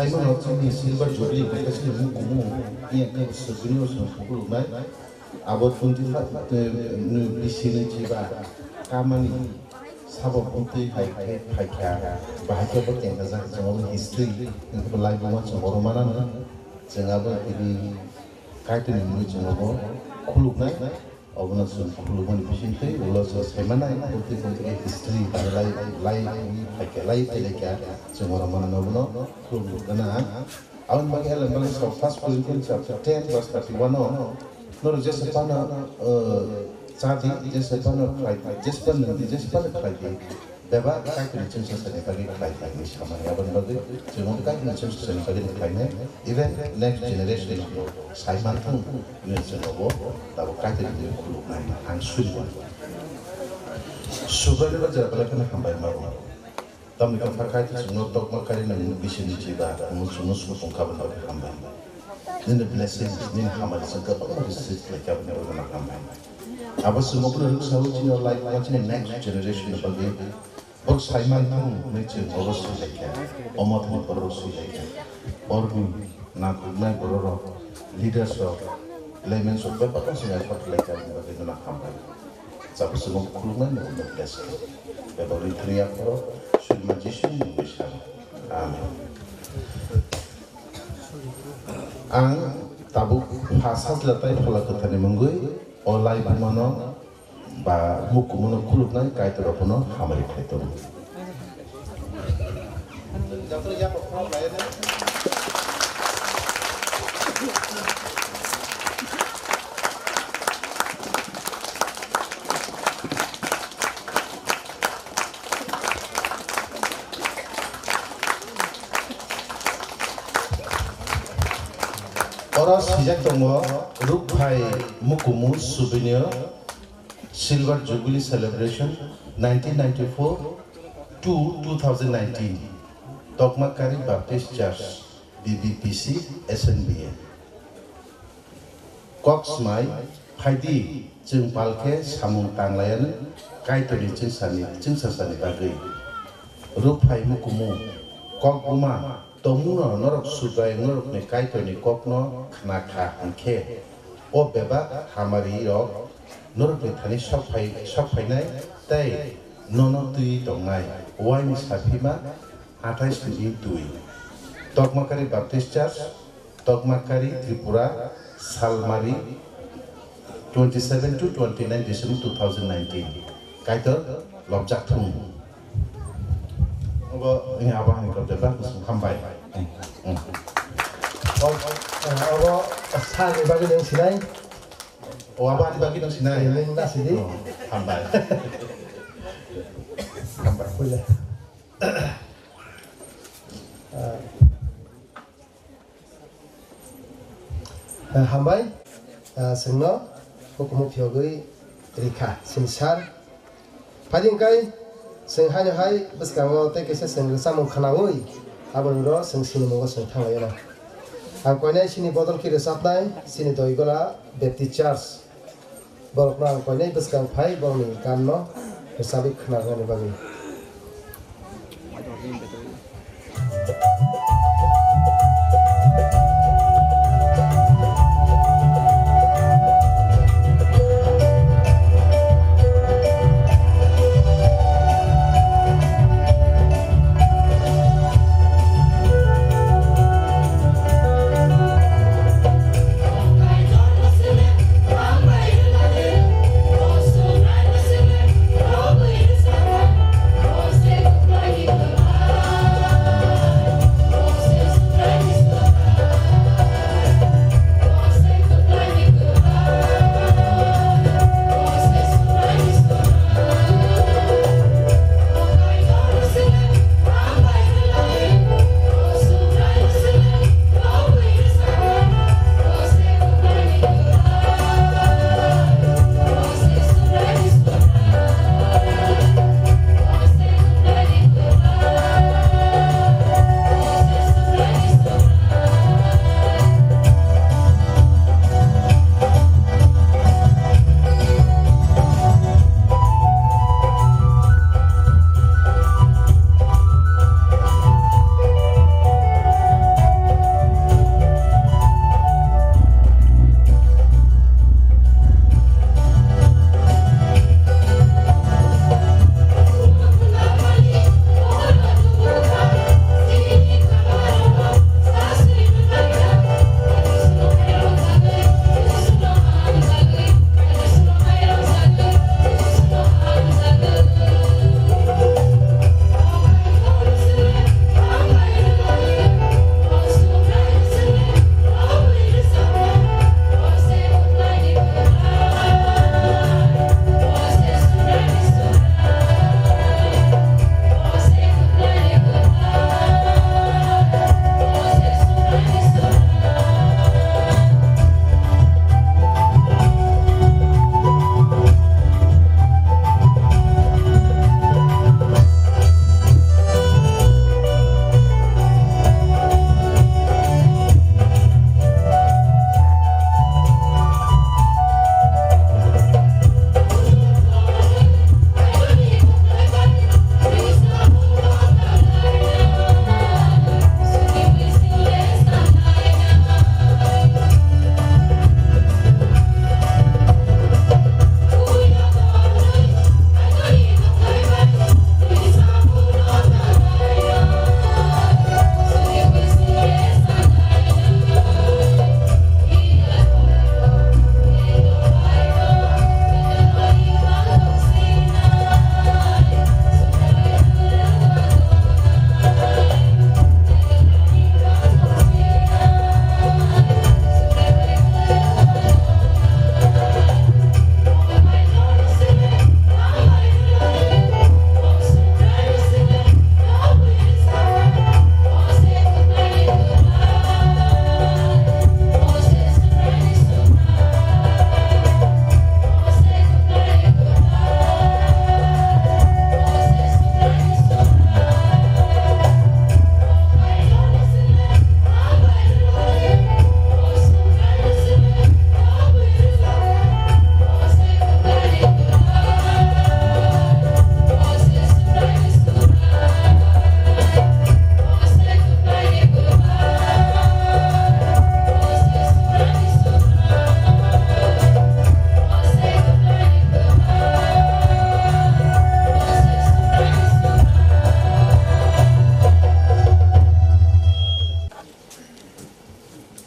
Simon Hotchini Silver Jubilee Vacation Mukumu yang sebelumnya sepuluh mai abad 25 di sini jiwa kamani sabab untuk haikya bahagia bertengah jangan history untuk live macam orang mana jangan ini kaitan ini jangan kulubna Abang sun kulubani bisinte ulas semana untuk history live haikya jangan orang mana nabuno kulubna awan bagi alam bagi first Corinthians chapter 10 verse 31 no just pana saati just pana Friday beba kaitan cuma saja bagi Friday ni sama ya awan bagi cuma kaitan cuma saja bagi Friday even next generation saya mantu ni semua tahu kaitan dia kuluk naik angsun sudah ada jalan belakang sampai maru Tam ikan pakai semua Tokmakari namun Bisi ni jiba musuh pungkapan oleh hamba. Ini blessing ini hamba segala proses mereka benar benar hamba. Apa semua pun harus tahu cina life macam next generation bagi bos Simon pun macam boros mereka, omat pun boros mereka, orang nak main boros leaders of laymen of apa semua mereka bagi benar hamba. Siapa semua kurungan dan blessing. Bagi teriak should magician wish amin ang tabuk pasas latai phala kathani mangui olai bumano ba mukumuno kuluknai kaitoropono hamari khaito Orang sejak tunggu Rukphai Mukumu souvenir Silver Jubilee Celebration 1994 to 2019 Tokmakari Baptist Church BBPC Snba Cox Mai Haidi Jeng Palke Samung Tanglayan Kaitoni Jeng Sasani Bagai Rukphai Mukumu Kok Uma Tomuno norok sugai norok ne kaito ni kokno khnaka angke o beba hamari rok norok ne thani saphai nai tai nono tui tongnai wain saphima 28 ni tui Tokmakari Baptist Church Tokmakari Tripura Salmari 27 to 29 December 2019 kaito lobjak thung Ogo ini apa nih kalau dapat sampai. Ogo asal dibagi dengan sinai. Oh apa dibagi dengan sinai? Ini nasi di. Sampai. Sampai. Boleh. Hambai, sengno, hukum fiogui rika sinsar. Padingkai. Sing hanya hai bes kamu teh kisah sing sama kanawui, abang ro sing sini mau sing tangga yana. Aku ini sini botol kiri sapnai, sini tu ikola Baptist Church. Borokna aku ini bes kamu hai borni kanno, bersabik kenangan ni bagi.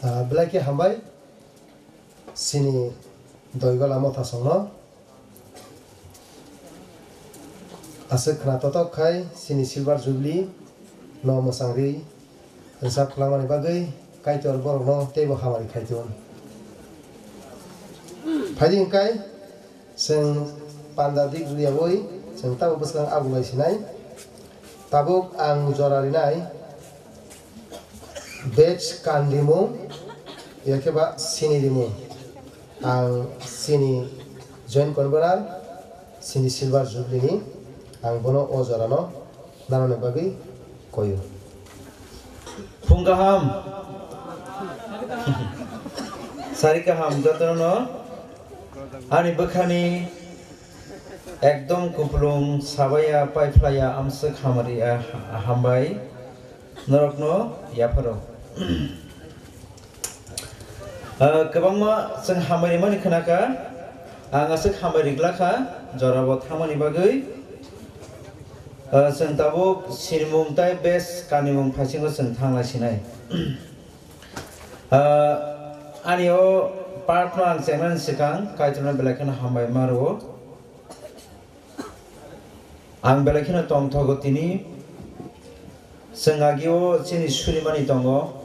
Belaki hambai sini doigola motha songno asik kena totok kai sini silver jubilee no mosangri resap kelamani bagai kai tor borok no tebo hamari kai tuan Fading kai seng pandadik dunia boy seng tabu beslang agulai sinai tabuk ang jorarinai batch kandimu ya keba sini dimu ang sini join konberal sini silver jubilee ni ang bono o jorano nanone bagi koyo Punggaham Sarikaham jotono ani bekhani ekdom kuplung sabaya paiflaya amsek hamari hambai norokno yaparo kebangma seng hamari mani khenaka ang asek hamari glakha jorabo thamani bagai seng tabuk sinimum tai bes kanimum phasingo seng thangla sinai anio partner ang channel sikang kaituna belakana hambai maro ang belakana tongthok tini sengagio sini sulimani tongo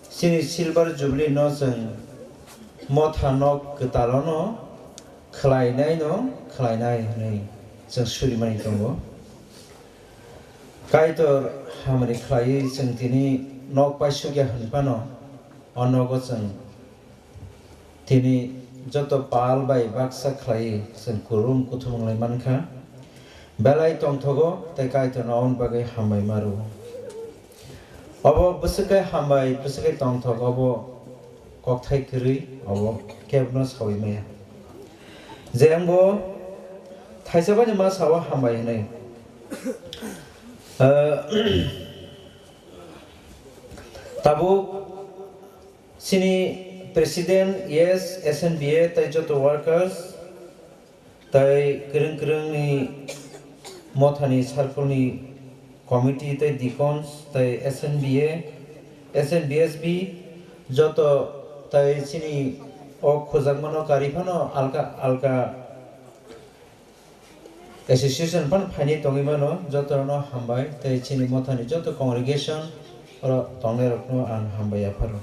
sini silver jubilee no seng mothanok ketalono khlainai nei seng sulimani tongo kaitor hamari khlai seng tini nok paisugya hanpano onogo seng tini joto pal bai baksa khlai seng kurum kuthumlai mankha belai tongthogo tai kaitor naon bagai hambai maru Abo busukai hambai busukai tongthok abo kokthai kiri abo kebno sawi maya jengbo thaisaba jema sawa hambai nei tabu sini president yes Snba tai joto workers tai kereng ni mothani circle ni committee tai dikons tai Snba SNBSB joto tai sini o khojagmano karifano alka association pan phani tongimano joto no hambai tai sini mothani joto congregation oro tongnerokno ang hambai afaro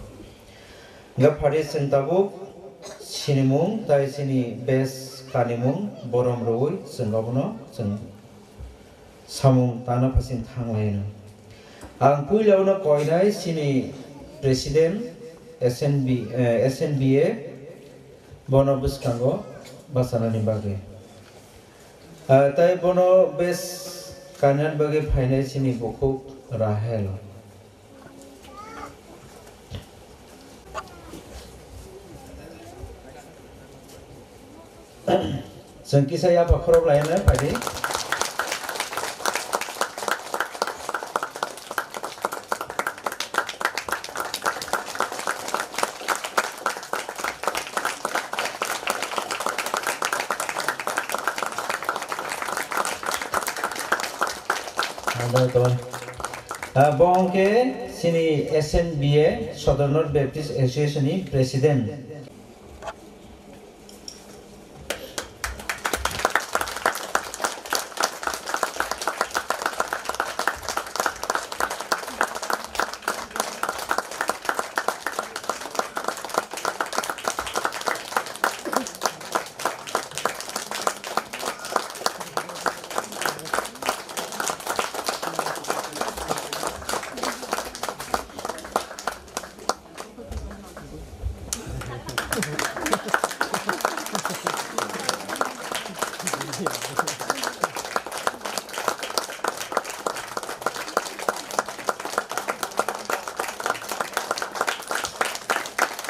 ga phari sentabu sinimung tai sini bes kanimung borom roi sengabno seng samung tana pasin thanglaina ang puilawna koinai sini president SNBA bono buskango basanani bage tai bono bes kanan bage phainai sini bokuk rahel sengki saya pakhorok laina padi Bongke sini SNBA Southern Baptist Association ni President.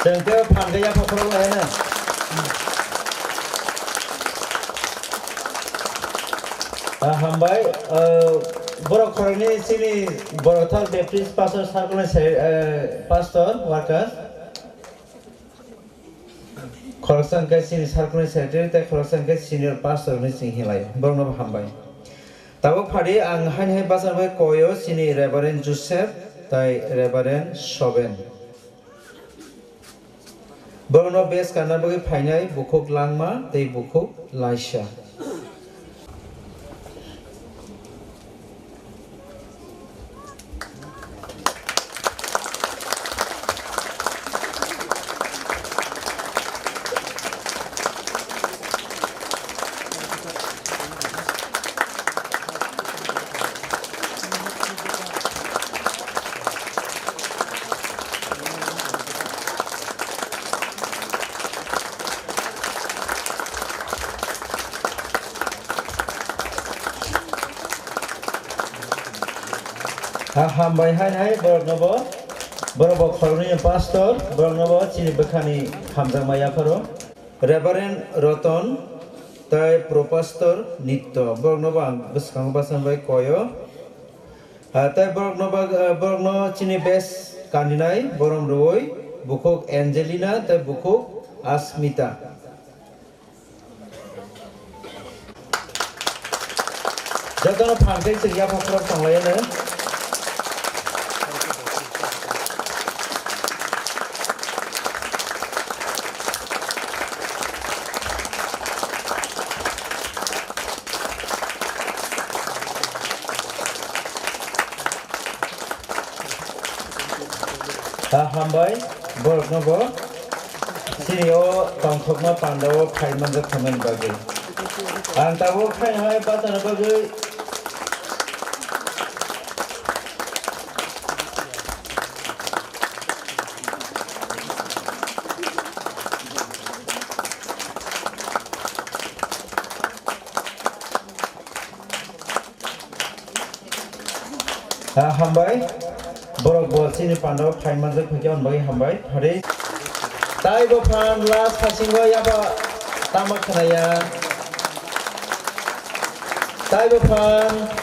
Sengke panggaya pakrong lainnya. Hambai borok koroni sini Barkathal Baptist Pastor Circle Pastor workers. Koroksan ke sini Circle Secretary tai koroksan ke Senior Pastor ni singhilai. Borok no hambai. Tahu padi ang hai pasar bai koyo sini Reverend Joseph tai Reverend Soben. Borno base karena bagi fainai bukuk langma tei bukuk laisha. Hambai hai borok nobo borok kholni pastor borok nobo chini bekhani hamjang maya pharo Reverend Roton tai propastor nitto borok nobo ang beskang basan bai koyo tai borok no chini bes kandinai borom roi bukuk Angelina tai bukuk Asmita jadana phangkai singya phakro tanglayana hambai borok nobo sini o Tongthok ma pandawo khai manja thamen bagi ang tawo khai hai patana bagi hambai borok bo sini pandaw khai manja khake on bagi hambai hare tai bo phan la sasingo yaba tamak khanaya tai bo phan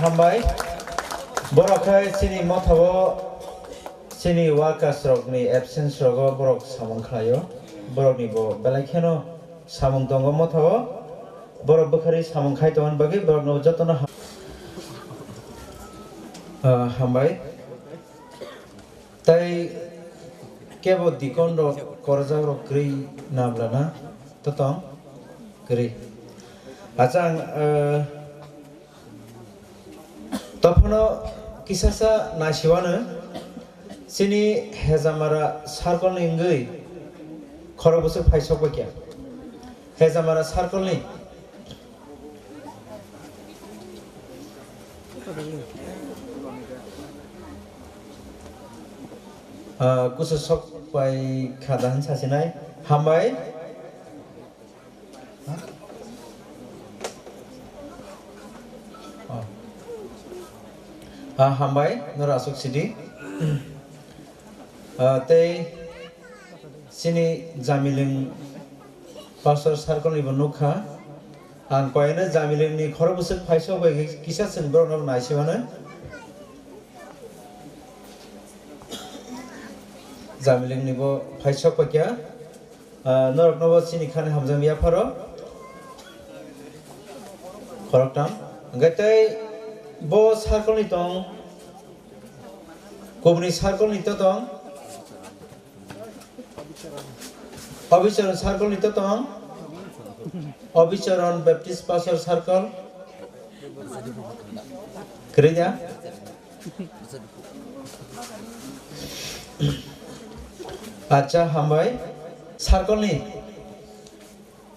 hambai borok hai sini mothawo sini workers rok ni absence rogo borok samung khlayo borok ni bo belai kheno samung tongo mothawo borok bukhari samung khai ton bagi borok no jotona hambai tai kebo dikon ro korja ro kri nablana totong kri achang Topono kisasa nasiwana sini hezamara sarkol ingui khorobusu phaisok bakya hezamara sarkol ni kusu sok bai khadan sasinai hambai hambai nora asuk sidi tei sini jamiling pastor sarkol ni bonukha ang koyana jamiling ni khorobusuk phaisok bai kisa sing borok no naisibana jamiling ni bo phaisok pakya norok no sini khane hamjang ya pharo khoroktam gatai bo sarkol ni tong kobni sarkol ni tong Obicharan sarkol ni tong Obicharan Baptist Pastor Circle Kerja Acha hambai sarkol ni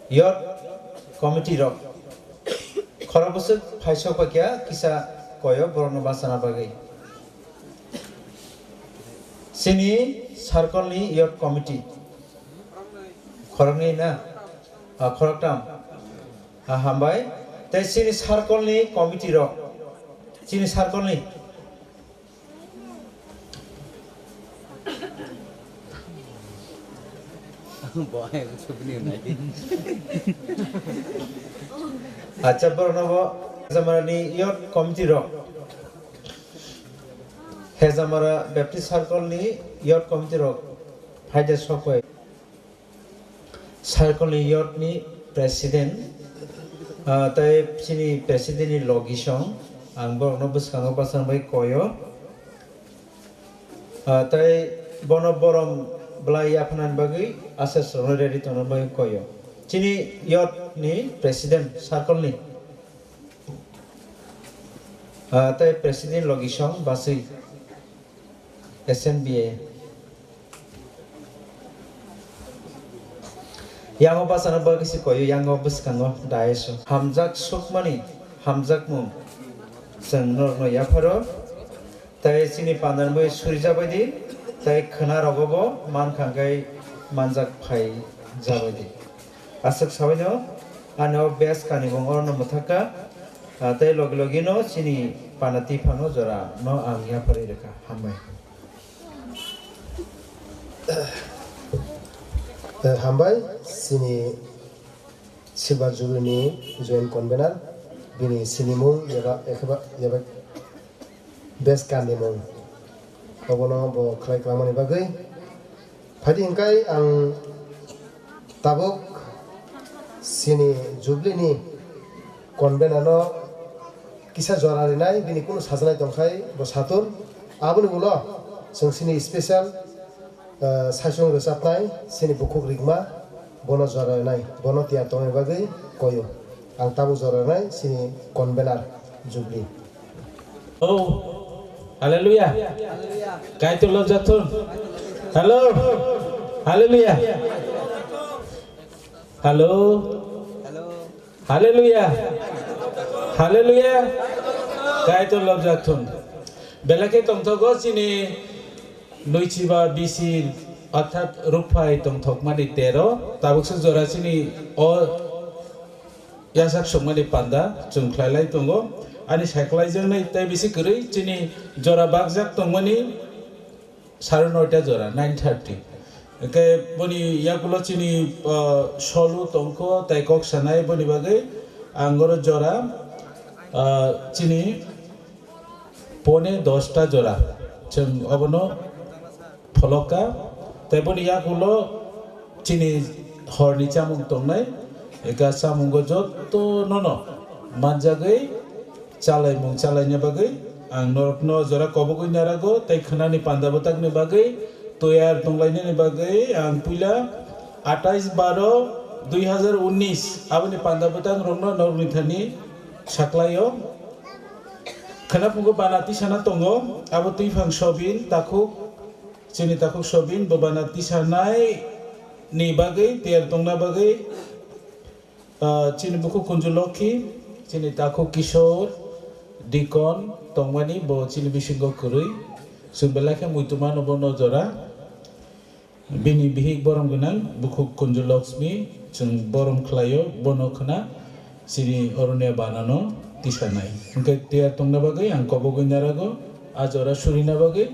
your committee rok khorobusuk phaisok pakya kisa koyo borno basana bagai sini sarkol ni your committee khorongni na khoroktam हामबाय ताई सिनि सार्कलनि कमिटि र सिनि सार्कलनि अच्छा बरनबो हेजामारानि इयत कमिटि र हेजामारा बेप्टिस्ट सार्कलनि इयत कमिटि र फायदा सफाय सार्कलनि इयतनि प्रेसिडेन्ट ताई सिनि प्रेसिडेन्टनि लगिसं आं बरनबो साङो बासांबाय कयो ताई बन बरम ब्लाइ आफानान बागै आसास रेडि तनबाय कयो चिनि इयतनि प्रेसिडेन्ट सार्कलनि ताई प्रेसिडेन्ट लगिसं बासै SNBA Yang pasana bagi si koyo yang obus kango daeso hamjak sukmani hamjak mum sengnor no yaparo tai sini pandan boy surija badi tai khana rogobo man khangai manjak phai jabadi asak sabaino ano bes kani bongor no muthaka tai logino sini panati phano jora no ang yapari reka hambai Hambai sini silver jubilee ni joint convener bini sini mung yaba best kan mung obono bo khlai klamani bagai phadi ingkai ang tabuk sini jubilee ni convener no kisa jorari nai bini kuno sajanai tongkhai bo satun aboni ulo जों sini special साइसं रोजाबनाय सिनि बुकुक रिगमा बन जरायनाय बन तिया तंनाय बागै कयो आं ताबु जरायनाय सिनि कनभेनार jubilee Oh haleluya kai tu lo jatun hello haleluya hello haleluya haleluya kai tu lo jatun belake tongthogo sini Nuichiba Bisi अर्थात रुकफाई तंगथोकमानि 13 ताबुकसो जरासिनि ओ यासाक सममानि पान्दा जों ख्लायलाय दंगो आनि सायख्लायजों नै ताय बिसि गरै चिनि जरा बागजाक तंगमानि 9:30 जरा 9:30 के बनि याकुलो चिनि सलु तंको तायकक सानाय बनि बागै आंगर जरा चिनि पने 10 टा जरा जों अबनो फलका ताइबन याकुलो चिनि हरनि चामुं तंनाय एगा चामुंगो जत्तो ननो मानजागै चालायमुं चालायनो बागै आं नरकनो जरा कबगै नारागो ताइ खनानि पान्दाबताकनि बागै तयार तंलायनि बागै आं पुइला 28/12/2019 आबनि पान्दाबताक रंनो नरमिथानि साख्लायो खनापुंगो बानाति साना तंगो आबो तुइफां सबिन ताखु Sini takuk sobin bebana tisanai ni bagai tiar tongna bagai sini buku kunjuloki sini takuk kishor dikon tongmani bo sini bisingo kurui sumbelake muituman obono jora bini bihik borom gunang buku kunjuloksmi jeng borom klayo bono khana sini oronia banano tisanai engke tiar tongna bagai ang kobogo narago ajora surina bagai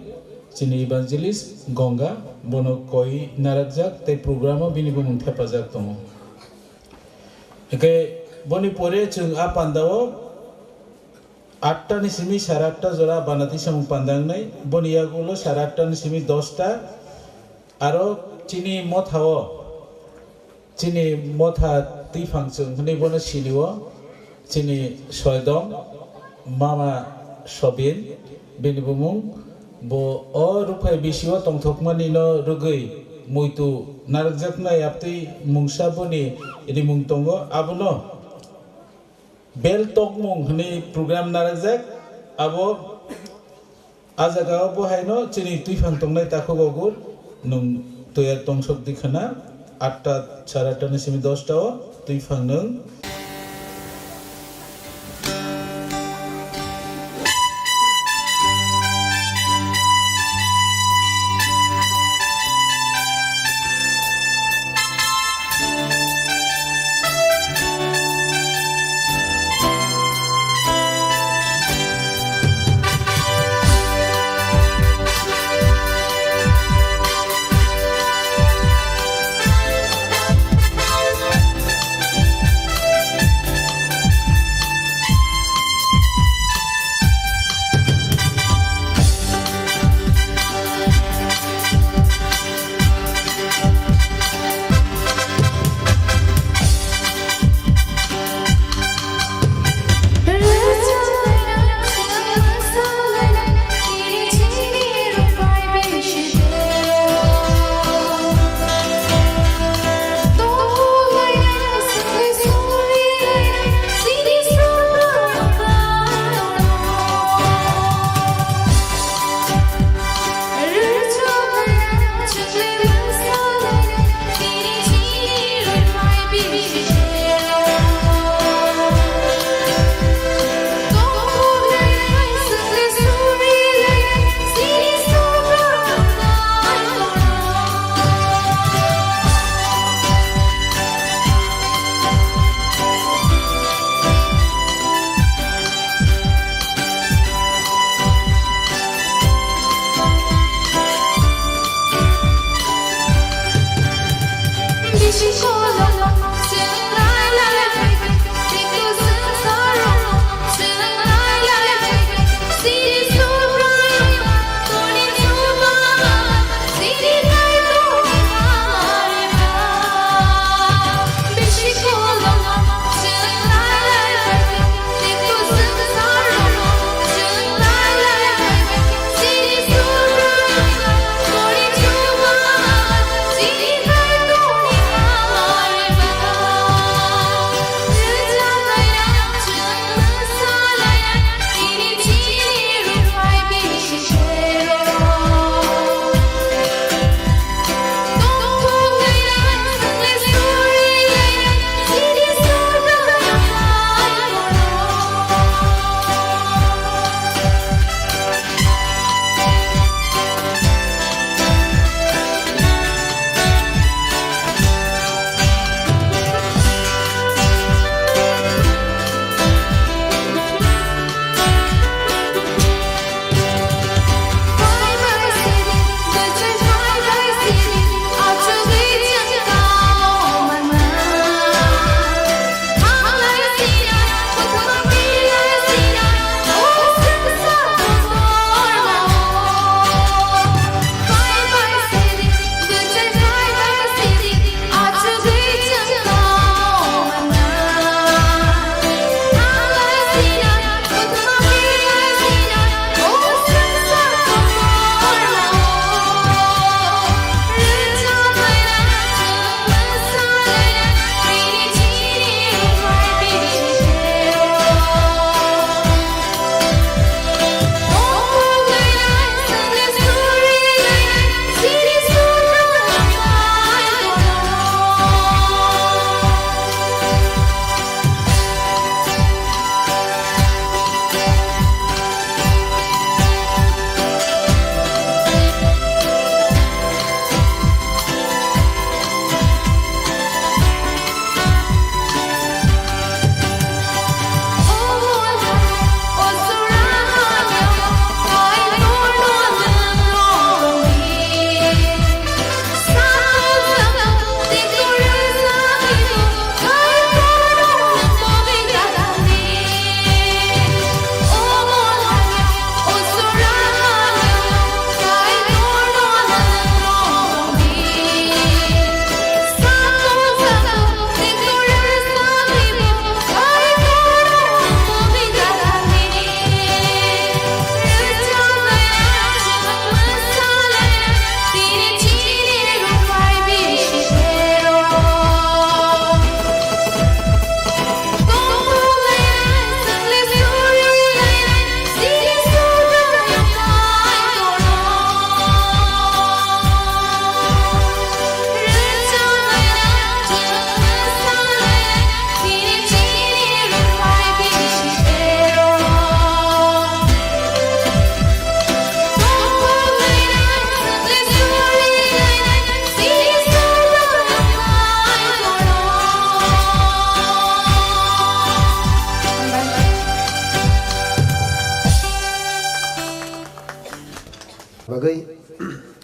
Sini evangelist Gongga bono koi narakjak te programa bini bumung thepajak tomo. Eke boni pore chung a pandao 8 ni simi 8:30 jora banati samung pandang nai boni yagulo 8:30 ni simi 10 aro chini motha ti function hne bono siliwo chini soidom mama sobin bini bumung bo o Rukphai bisio tongthokmani no rugui muitu narakjakna yapti mungsa boni rimung tongo abuno bel tokmung hni program narakjak abo ajaga bo haino chini tuifang tongnai takogogur nung toyar tongsok dikhana 8টা 8:30 ni simi 10টা o tuifang nung bagai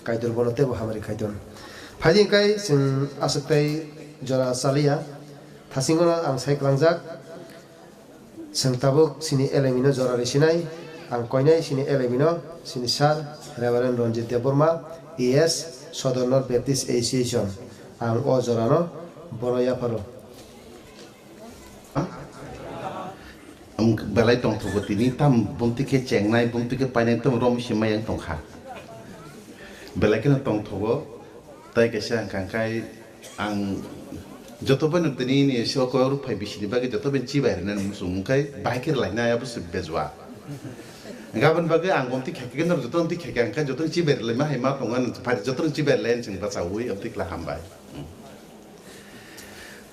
kaidor bono tebo hamari kaidon phajing kai sing asaktai jora salia thasingona ang saiklangjak sing tabuk sini elemino jora resinai ang koinai sini elemino sini sar Reverend Ronjit Deborma ES Southern North Baptist Association ang o jorano boroya paro balai Tongthok ini tam bumti ke cengnai bumti ke panen tam rom simayang tongkha balai kena Tongthok tai kesa kangkai ang jotoban tini ni sio ko Rukphai Bisi ni bagi jotoban cibai nan musung kai baikir lainnya ya bus bezwa gaban bagi ang bumti keke nor joton ti keke angka joton cibai lema hema tongan pada joton cibai lain sing basawi amtik lah hambai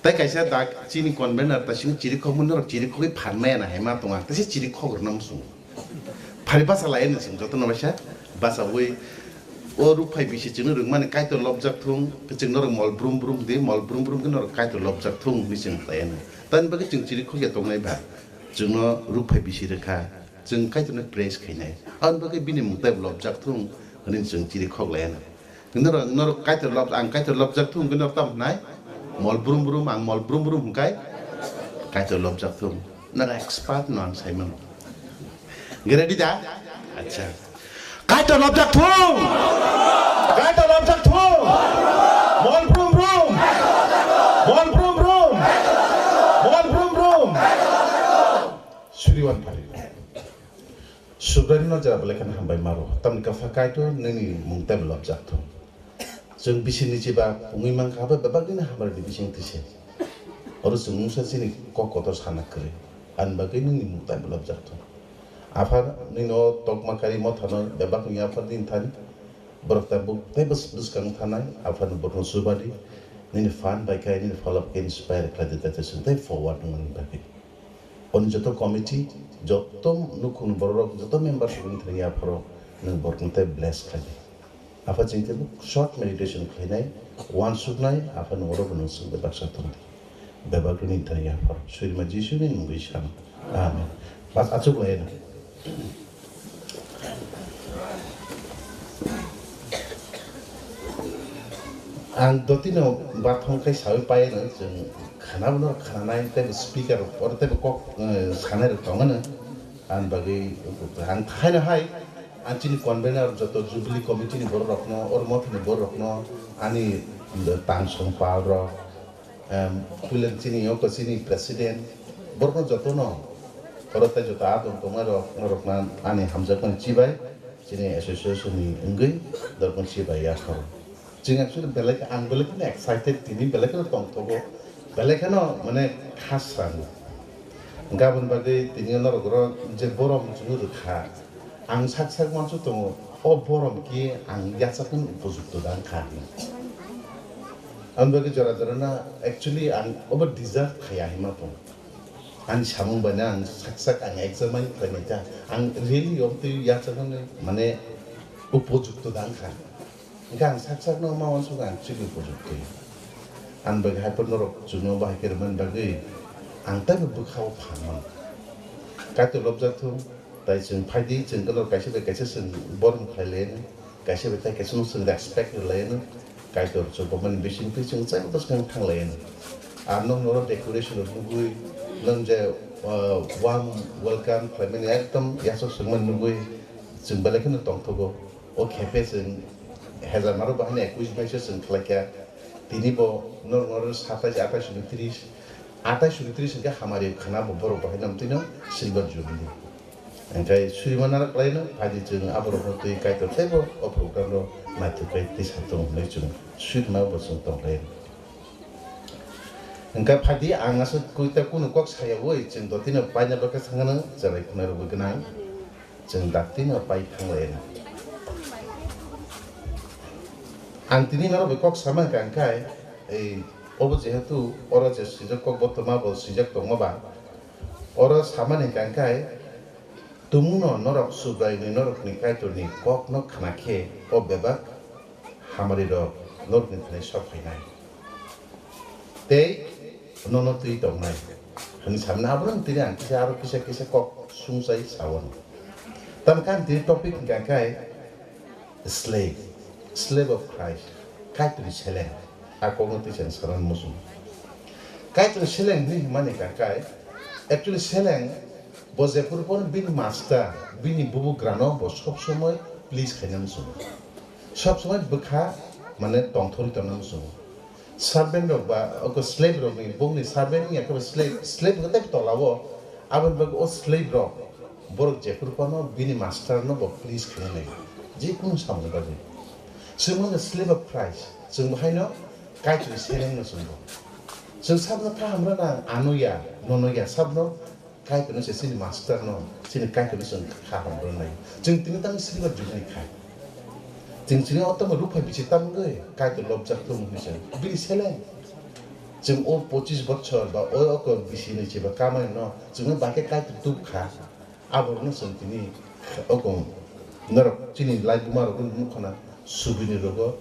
tai kaisa dak chini convener ta sing chiri khomun nor chiri khoi phanmaya na hema tonga ta si chiri khogor namsu phari basa lain sing joton basa basa oi o Rukphai Bisi ching rung mane kai to lobjak thung ching nor mol brum brum de mol brum brum ke nor kai to lobjak thung ni sing lain tan bagi ching chiri khoge tongnai ba ching no Rukphai Bisi rekha ching kai to na praise khainai an bagi bini mungtai lobjak thung rin ching chiri khog lain nor kai to lob ang kai to lobjak thung ke nor tam nai mol brum brum ang mol brum brum kai to lobjak thung na expert non Simon ready da acha kai to lobjak thung mol brum brum mol brum brum mol brum brum Suriwan pari Subrani no jara belekan hambai maro tam ka fakai to nini mungtai lobjak thung जों बिसिनि जिबा उङै मांखाबा बेबादिनो हामार दि बिसिं तिसे अरु जों मुसा सिनि ककत साना करे आन बागै नोंनि मुक्ताय बलब जाथो आफार नैनो तकमाकारि मथानो बेबाक नि आफार दिन थानि बरकता बुक तेबस बुसकां थानाय आफार बरन सुबादि नैनि फान बायखाय नैनि फॉलोअप के इंस्पायर खादि ताते सुनताय फरवार्ड नंगनि बागै अन जतो कमिटि जतो नुखुन बरक जतो मेंबर सुनि थानि आफार नों बरकनताय ब्लेस खादि apa jengkel short meditation klinai one sugnai apa noro benusung bebak satu bebak ini tanya apa suri majisu ini mengisham amin pas acuk lain ang dotino bathong kai sawi pai na jeng khana bno khana te speaker or te kok khana ro tongan an bagi ang khaina hai Anjini convener joto Jubilee committee ni bor rokno or moth ni bor rokno ani tangsong paro pulen chini yo ko chini president borno joto no korota joto adon tomaro rokna ani hamjakon chibai chini association ni ngai dorkon chibai ya kharo jing actually belek ang belek ni excited tini belek no tongthogo belek no mane khas ran gabon bagai tini no ro je borom chunu kha ang saksak mansu tongo o borom ki ang yasakun upojukto dan khani ambage jara na actually ang over deserve khaya hima tong ang samung bana ang saksak ang examine planeta ang really opti yasakun mane upojukto dan khani ang saksak no ma wansu ang chigi upojukto ang bage hyper norok juno ba kerman bage ang ta bukhaw phamon kato lobjatu tai jeng phaidi jeng kalau kaise be kaise seng borm khailen kaise be tai kaise no seng respect len kai tor so boman bising ti jeng chang tos kang thang len ar no no decoration of gui lang je warm welcome family ekdom yaso sengman nugui jeng balakin tongthogo o khepe jeng hezar maro bahane 21 baise seng khlaka tini bo nor 27 28 29 ka hamari khana bo boro bahinam tino silver jubilee Engkai surimana lain padi jeng abro hoti kai to tebo o program ro matu kai ti satu lejung surima bosong tong lain engkai padi angas kuita kun kok saya woi jeng dotina banyak bekas sangana jarai kunar begenang jeng datina pai khang lain antini naro bekok sama kan kai obo jehetu ora je sijak kok botoma bol sijak tongba ora sama ne kan kai Tumuno norok subrai ni norok ni kaito ni kok no khanake o bebak hamari do norok ni thane shop hainai te nono tui tong nai hani samna abron tini an kisa aro kisa kok sungsai sawon tam kan ti topic kan kai slave of Christ. Kai tu seleng. Aku ngerti sen saran musuh. Kai tu seleng ni mana kai? Actually seleng, bozepur pun bin master, bini bubu grano, bos sop semua please kena musuh. Sop semua bekha mana tongthori tanam musuh. Servant rok ba, aku slave rok ni, bung ni servant ni aku slave kita betul lawo. Aban bag o slave rok, borok jepur pun bini master no bo please kena lagi. Jikun sama bagi. Semua slave of Christ. Semua hanya kai tu seleng semua. Semua tak hamra nang anuya, nonoya, sabno kai tu sini master no, sini kai tu semua hamra nang. Jeng tinggal tang slave juga kai. Jeng sini orang tu Rukphai Bisi tam gay, kai tu lobjak tu mungkin. Bini seleng. Jeng o 25 bocor, ba o aku Bisi ni ciba kamai no, jeng bagai kai tu tup kai. Abor no sentini, aku Narok sini live bumar aku mukana subini rogo.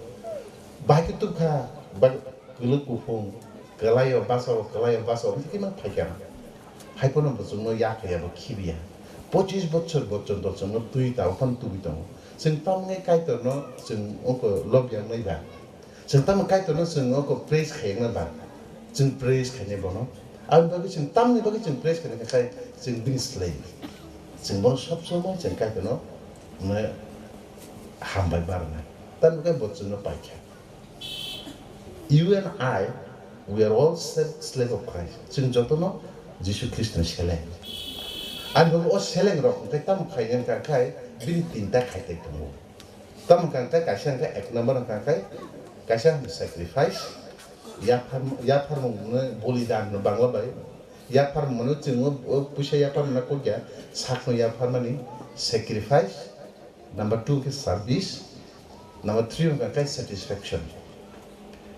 Baik itu kah, baik geluk kufung, kelayo basau, mesti kita pakai. Hai pun orang semua ya kaya berkibia. 25 bocor tu semua tuih tahu kan tuih tahu. Sentam ngai kai tu no, seng aku lob yang ngai dah. Sentam kai tu no seng aku praise kaya ngai dah. Seng praise kaya ngai bono. Awan bagi sentam ni bagi seng praise kaya ngai seng being slave. Seng bono sab semua seng kai tu no. Nah, hambai barna. Tan bukan bocor no pakai. You and I, we are all slave of Christ. Sing joto no, Jesus Christ seleng. Anu o seleng rok, kita mukai yang kakai, bin tinta kai te temu. Tam kakai kasih kakai ek number kakai, kasih sacrifice. Ya par mana bolidan no bangla bay. Ya par mana cuma pusha ya par mana kerja, sakno ya par mana sacrifice. Number 2 ke service. Number 3 kakai satisfaction.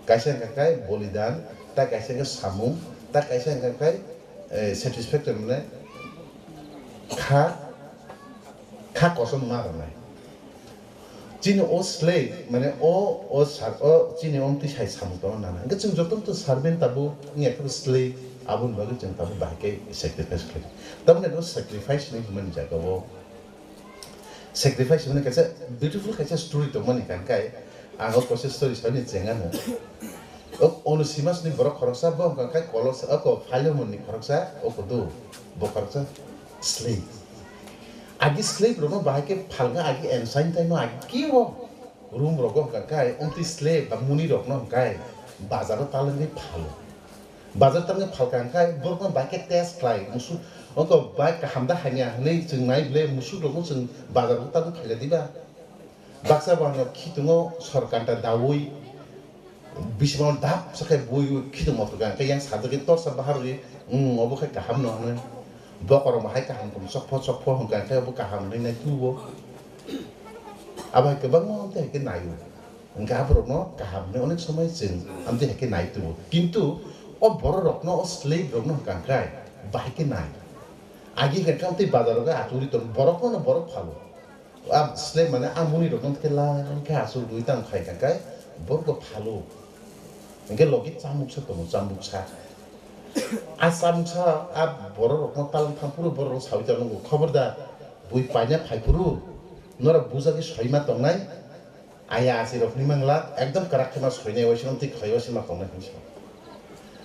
Kaisa kakai bolidan, tak kaisa ke samung, tak kaisa kakai satisfaction mana kha kosong marah. Cini o slave mana o cini om ti sai samung tu mana. Enggak cuma jodoh tu servant tabu ni aku slave abun baru cuma tabu bahagia sacrifice kali. Tabu ni sacrifice ni mana jaga wo. Sacrifice mana kaisa beautiful kaisa story tu mana kan kai. Aku proses story sebenarnya jangan. Onu simas ni borok koroksa, boh kan kai kolos aku file ni koroksa, aku tu borok koroksa slave. Agi slave rono bahake falga agi ensign tay no agi wo room rogo kan kai onti slave bamuni rok no kai bazar talang ni falo. Bazar talang fal kan kai borok bahake test klai musu. Aku baik kehamda hanya ni jengai ble musu rogo jeng bazar talang file diba. Baksa bang kitungo sorkanta dawui bismon dap sakai boyu kitung motor kan yang satu kita sebahar ni obo kai kaham no ne bokor mahai kaham kum sokpo kan kai obo kaham ni na tuwo abai ke bang mo ante ke nayu enggak bro no kaham ni onek somai jeng ante ke nayu tuwo kintu o boro rok no o slave rok no kan kai bahai ke nayu agi kan kan te bazar ga aturi ton borok no borok phalo slave mana amuni rok no ke la ka asul dui tang khai kan kai borok phalo enggak logik camuk sa. Asam sa borok no talang puru borok sawi jalan go khabar da bui panya phai puru nora buza ke soima tongnai aya asirok ni mangla ekdom karak khema soinai wasin ti khaiwa sima tongnai hinsa.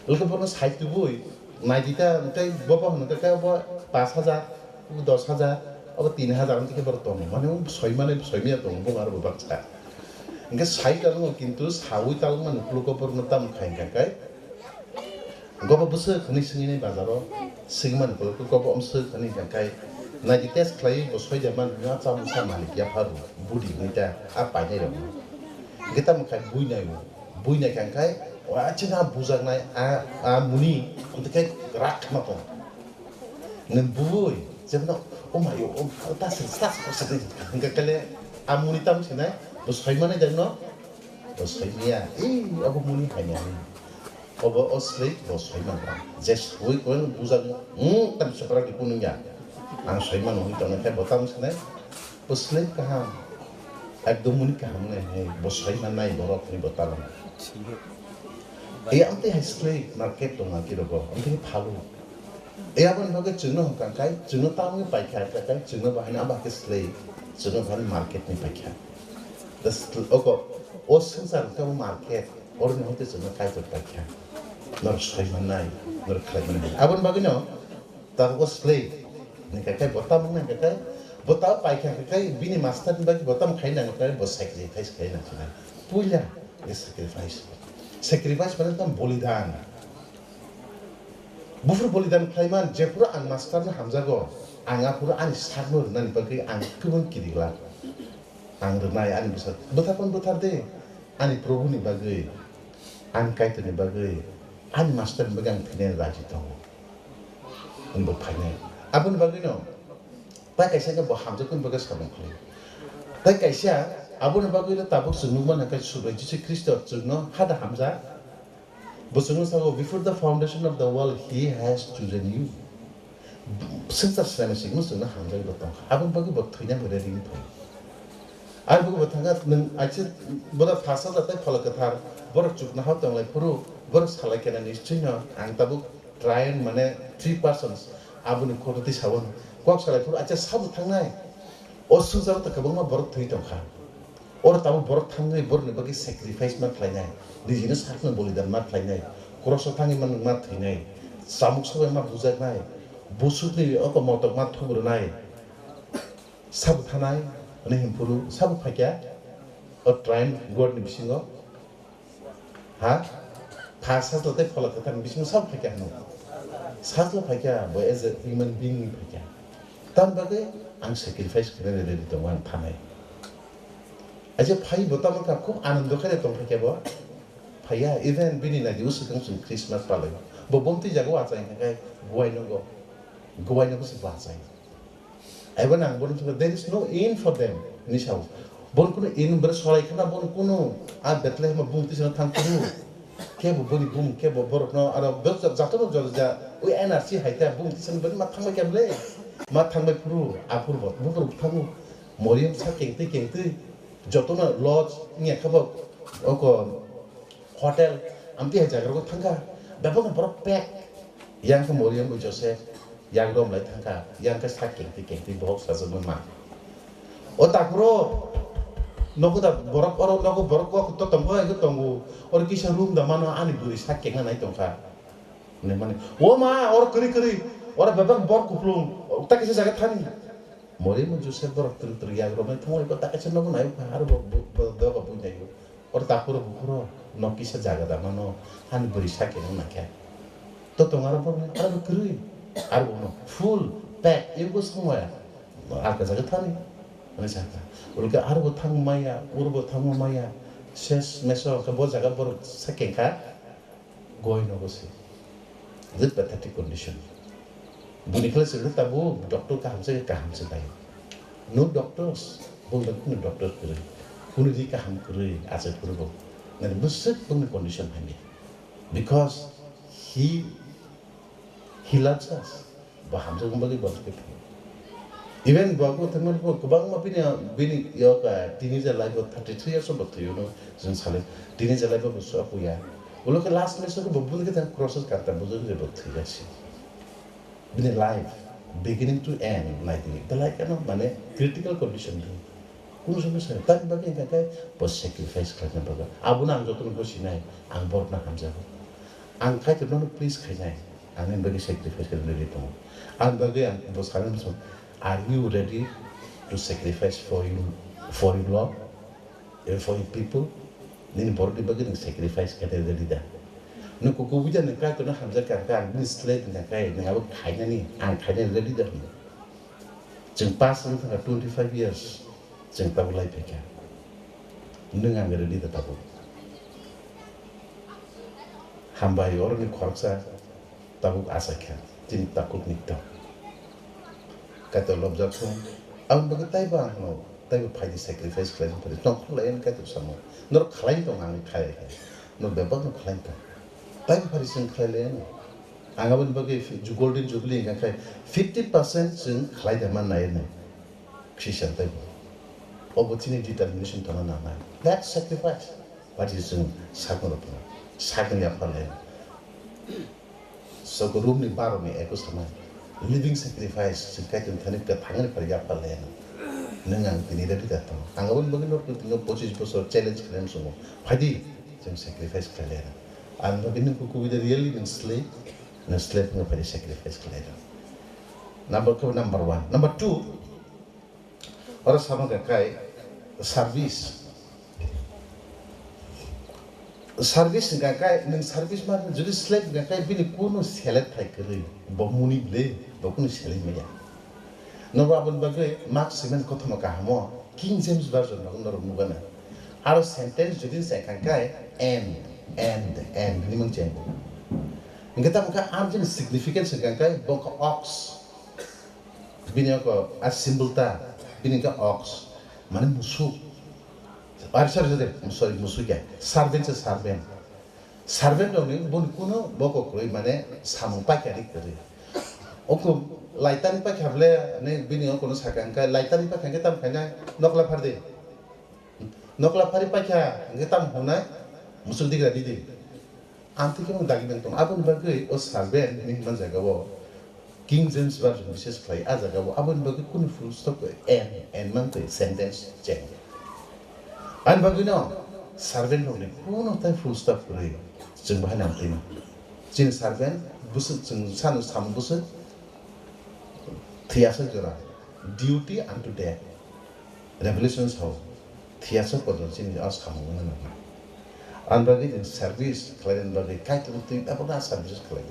Loko borno sai tu bui naidita ntai boba hono ka bo 5000 10,000 अब 3,000 থেকে বড় তং মানে ছয়মিয়া তং আর বাচ্চা ইনকে সাই তালং কিন্তু সাউই তালং মানে প্লুকপর নতাম খাইকাকাই গব বসে খনি সিংনি বাজারো সিগমান প্লুক গব আমসে খনি কাকাই নাইটি টেস্ট খাই বসই জামান না চাম সামালি ইয়া ফারু বুডি নিটা আ পাইনাই রং গেতা মখাই বুইনাই কাকাই ওয়াচিনা বুজাকনাই আ মুনি অন্তকাই রাখ মাতো nen buy যেমন ও মাই ও তাস করতে ইনকা কলে আমুনি তাম সিনাই বসই মানে দেন বসই মিয়া এই অব মুনি খাইনা অব অসলে বসই মানে যে সই কোন বুজাগ তাম সপরা কি পুনুয়া আং সইমান হই তনে তে বতাম সিনাই বসলে কাহাম একদম মুনি কাহাম নে বসই মানে নাই বরক নি বতালাম এই আমতে হাইস্লে মার্কেট তো নাকি রব আমতে ভালো এই আপন ভাগে চিহ্ন কাকাই চিহ্ন তামে পাইখা কাকাই চিহ্ন বাহিনা বাকে স্লে চিহ্ন ভালো মার্কেট নি পাইখা das oko osensar ka market orne hote sunu kai to pakya nor shai manai nor khlai manai abon bagino ta ko slay ni ka kai botam na ka kai botam paikha ka kai bini master ni bagi botam khai na ka bo sacrifice khai na chana puja is sacrifice মানে tam bolidan bufur bolidan khlaiman jepura ang master na hamjago anga pura ani sarno nani bagi ang kubun kidigla ang renai ani bisa betapun betade ani probu ni bagi ang kait ni bagi ani master bagang thine raji to untuk paine abun bagi no ta kaisa ka bo hamja kun bagas kabang khlai ta kaisa abun bagi la tabuk sunuma na kai subai Jesus Christ chugno hada hamja bosunu sa before the foundation of the world he has chosen you since the same sign sunna hamja ko ta abun bagi bo thina bore ring to ar bagi bo thanga nang achi bora phasa da tai phalakathar bora chukna ha tang lai puru bora salai kana nischino ang tabuk try mane 3 persons abun ko ti sawon kok salai puru acha sab thangnai osu jar ta kabang ma bora thui tong kha or tabu bora thangai bor ne bagi sacrifice ma khlainai dijina sakna bolidan ma khlainai cross thangi man ma thinai samuk sabai ma bujai nai busutni oko motok ma thumrnai sab thanai ne himpuru sab phakya or train god ni bisingo ha phasa to te phola ka bisingo sab phakya no sakla phakya bo as a human being ni phakya tan bagai ang sacrifice kare ready to wan thanai aja phai botam ka khub anando khare tong phakya bo phaya even bini na dius kang sun Christmas palai bo bomti jago achai ka guai no go se bahasai ai banang bon there is no in for them ni sau bon kuno in ber solai kana bon kuno a betle ma bumti sana thang kuru ke bo boni bum ke bo bor no ara ber jato no jol ja oi energy haita bumti sana ben ma thang ma kemle ma thang ma kuru a pur bo bo pur thang moriam sa kengti joto na lodge nge khabo oko hotel ampi ha jagar ko thanga baba ko bor pack yang ke moriam bo joseph yang dom lai thangka yang ke sak kengti box sa ma o takro nogo da borok oro nogo borok ko to tomho e tongu or kisa room da mano ani buri sak kenga nai tongka ne mane o ma or kuri or babang bor kuplung ta kisa jaga thani mori mo jose borok tur yang ro mai thongoi ko ta kisa nogo nai har bo da ba bu nai or takro bukro no kisa jaga da mano ani buri sak kenga na kya to tongara bor ar kuri arbono full pack ibu semua arka jaga thani mana sata ulka arbo thang maya urbo thang maya ses meso ka bo jaga bor sakengka goi no gosi this pathetic condition bunikla sir tabu doctor ka hamse dai no doctors bol da kuno doctor kure kuno ji ka ham kure ase kurbo na busset bung condition hangi because he loves us ba hamsa gumbagi bot ke even bago thamar ko kubang ma bini yo ka teenager life of 33 years old to you know jin sale teenager life of so apuya ulo ke last mes ko bobun ke tan crosses karta buzo je bot thiya si bini life beginning to end like the like no mane critical condition kuno samsya tan bagi ka kai post sacrifice karna baga abuna ang jotun ko sinai ang bor na hamja ang kai to no please khai nai ang bagi sacrifice karna le to and again those hands are you ready to sacrifice for your Lord and for your people ni bor di bagi sacrifice kada ready da no ko buja ne ka to na hamja ka ni slate na kai na ab khai na ni ang khai na ready da jeng pas na 25 years jeng ta bulai peka nunga ready da tabu hambai or ni khorsa tabu asa kha tin takut nikta kata lob jatuh ang bagatai bang no tai pai di sacrifice klan pada tong lain kata sama nor klan tong ang khai nor bebak no klan ta tai pai sing klan angabun bagi golden jubilee kan khai 50% sing khlai da man nai ne christian tai opportunity determination tona na nai that sacrifice what is in sakno ya pale so ko room ni baro ni eko sama living sacrifice singkai tun thani ka thangan par ya pale neng ang tini ready datang anggapan bagi nor tinggal posisi posisi challenge kalian semua padi jeng sacrifice kalian an bagi neng kuku vida really neng slave nggak pada sacrifice kalian number 1 number 2 orang sama kayak service nggak kayak neng service mah jadi slave nggak kayak bini kuno selet thai kiri bamuni ble bakuno selet meja nomor abon bagai maximum kota makahmo King James version nomor mugana harus sentence jadi saya kayak and ini mungkin kita muka arjen significance kayak bongka ox bini ako as symbol ta bini ka ox mana musuh sorry musuh ya servant dong ni bun kuno boko kroi mana samung pakai kiri oku laitan pakai hable ne bini ako no sakang ka laitan pakai kita kena nokla phari pakai kita hona musuh digra di anti kemang dagi bentong abun bagai o servant ni man jaga wo King James version bises klai aja gabo abun bagai kun full stop and man te sentence change an bagai no servant no ne kuno tai full stop koi jeng bahan am tima jin servant busut jeng san sam busut thiasa jora duty unto death revelations how thiasa kodon sin as khamu na an bagai jeng service klaian bagai kai tu apa na service klai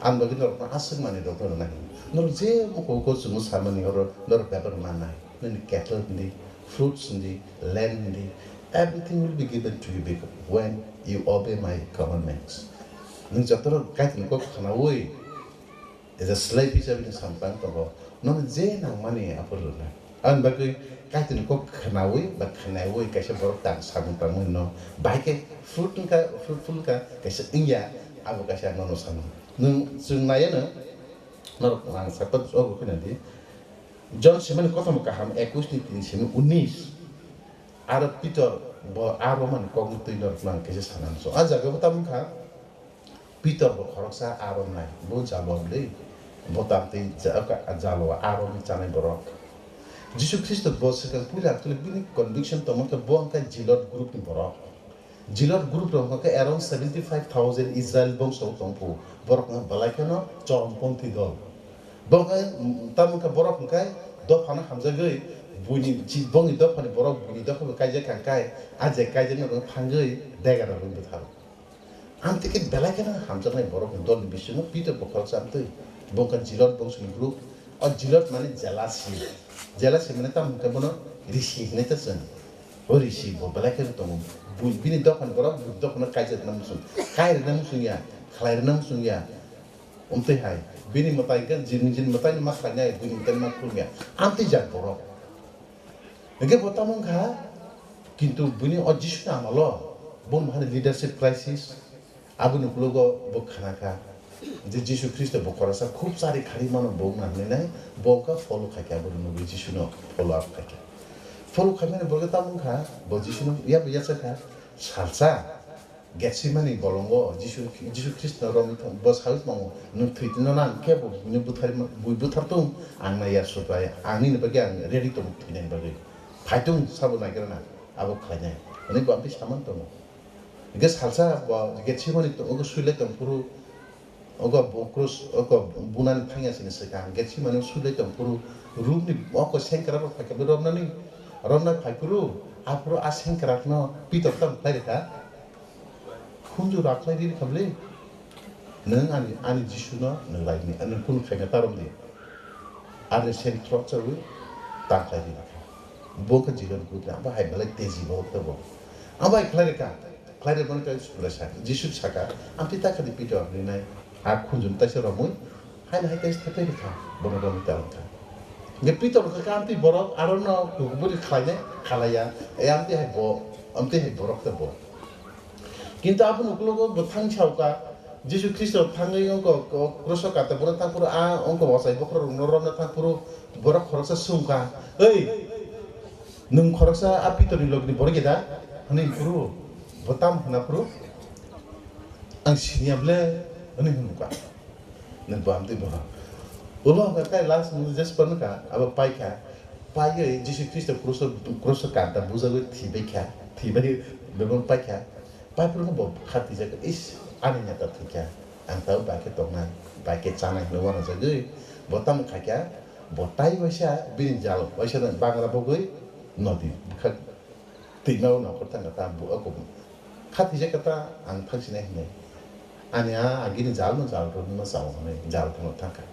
an bagi nor asing mani dokter nai nor je mo ko sumu samani or nor paper manai ni cattle ni fruits ni land ni everything will be given to you when you obey my commandments ni jator kai tin ko khana oi is a slave is having sampang to go nor je na mani apur na an bagi kai tin ko khana oi ba khana oi kai se bor tan samu pamu no bai ke fruitful ka kai se ingya abu kai se no samu nung naya na nor ang sapat so ko nanti John semen kota makaham 21 ni semen 19 Arab Peter bo aroman ko ngutu nor nang kese sanan so aja ga botam kha Peter bo khoroksa arom nai bo jalom le bo tamti jaka jalo arom chanai borok Jesus Christ bo sekal pura actually bini conviction to maka bo ka jilot group ni borok Jilot group rong ka around 75,000 Israel bangsa tongpu borok na balakano choromponti dol bong tam ka borok kai do phana hamza gai buni chi bong do phani borok buni do ka je kan kai aje kai je no phangai dega ro bu thar am tike balakano hamza nai borok dol bishnu peter bokhal samtui bong ka jilot bangsa group or jilot mane jealousy mane tam ka bono rishi ne ta san rishi bo balakano tong bini dokan borok dokan kajet namsun kair namsun ya khlair namsun ya umte hai bini matai kan jin matai makhanya bini matai makhulnya anti jak borok nge botamong kha kintu bini ojishna amalo bon mahane leadership crisis abun uklogo bokhana kha je jisu christ bokorasa khub sari khari mano bog manne nai boka follow khake abun no jisu no follow up khake follow khamene borgata mungkha bo jisu no ya biasa kha salsa getsimani bolongo jisu christ rom bos haus mango no thitno nan kebo ni buthar tum angna ya sotai angni ne bagi ang ready to thinen bagi phaitung sabu nagerna abo khanya ani bo ampi saman to ge salsa bo getsimani to ogo suile to puru ogo bokros ogo bunan phangya sine seka getsimani suile to puru room ni oko senkara bo phake romna ni romna phakuru apro asing kerakno pitok tam plaita kunju raklai di kable nang ani jisuna nang lai ni an kun khenga tarom di ani sen structure wi ta khai di boka jigan ku na ba hai balai tezi bo to bo abai klarika klare bon ka spresa jisu saka amti ta khadi pitok ni nai a kunjun ta se romui hai na hai ta ste pe ka bon bon ta ka Gepito ka kanti borok arono kuburi khlaine khalaya amti hai bo amti hai borok ta bo kintu apun uklogo bothang chauka jisu kristo thangai onko kroso kata borok ta pura a onko wasai bokro norom na ta puru borok khorosa sumka ei nung khorosa apito ni logni borgeda ani puru botam hna puru ang siniable ani hunuka nan bo amti bo ulo ka kai last just pun ka aba pai ka पायो जिसु Christ cross Kanta बुझागो थिबेख्या थिबे बेबन पाख्या पाइपुरनो ब खाति जाको इस आनि नेता थिख्या आंताउ बाके तोंना बाके चाना नवाना जगै बतम खाख्या बताई वैसा बिन जाल वैसा बांग्ला बगै नदी खा तिनाउ नखरता नता बुअको खाति जाकता आं फांसिनाय हने आनिया आगिनि जाल न जाल न जाव हने जाल न थांका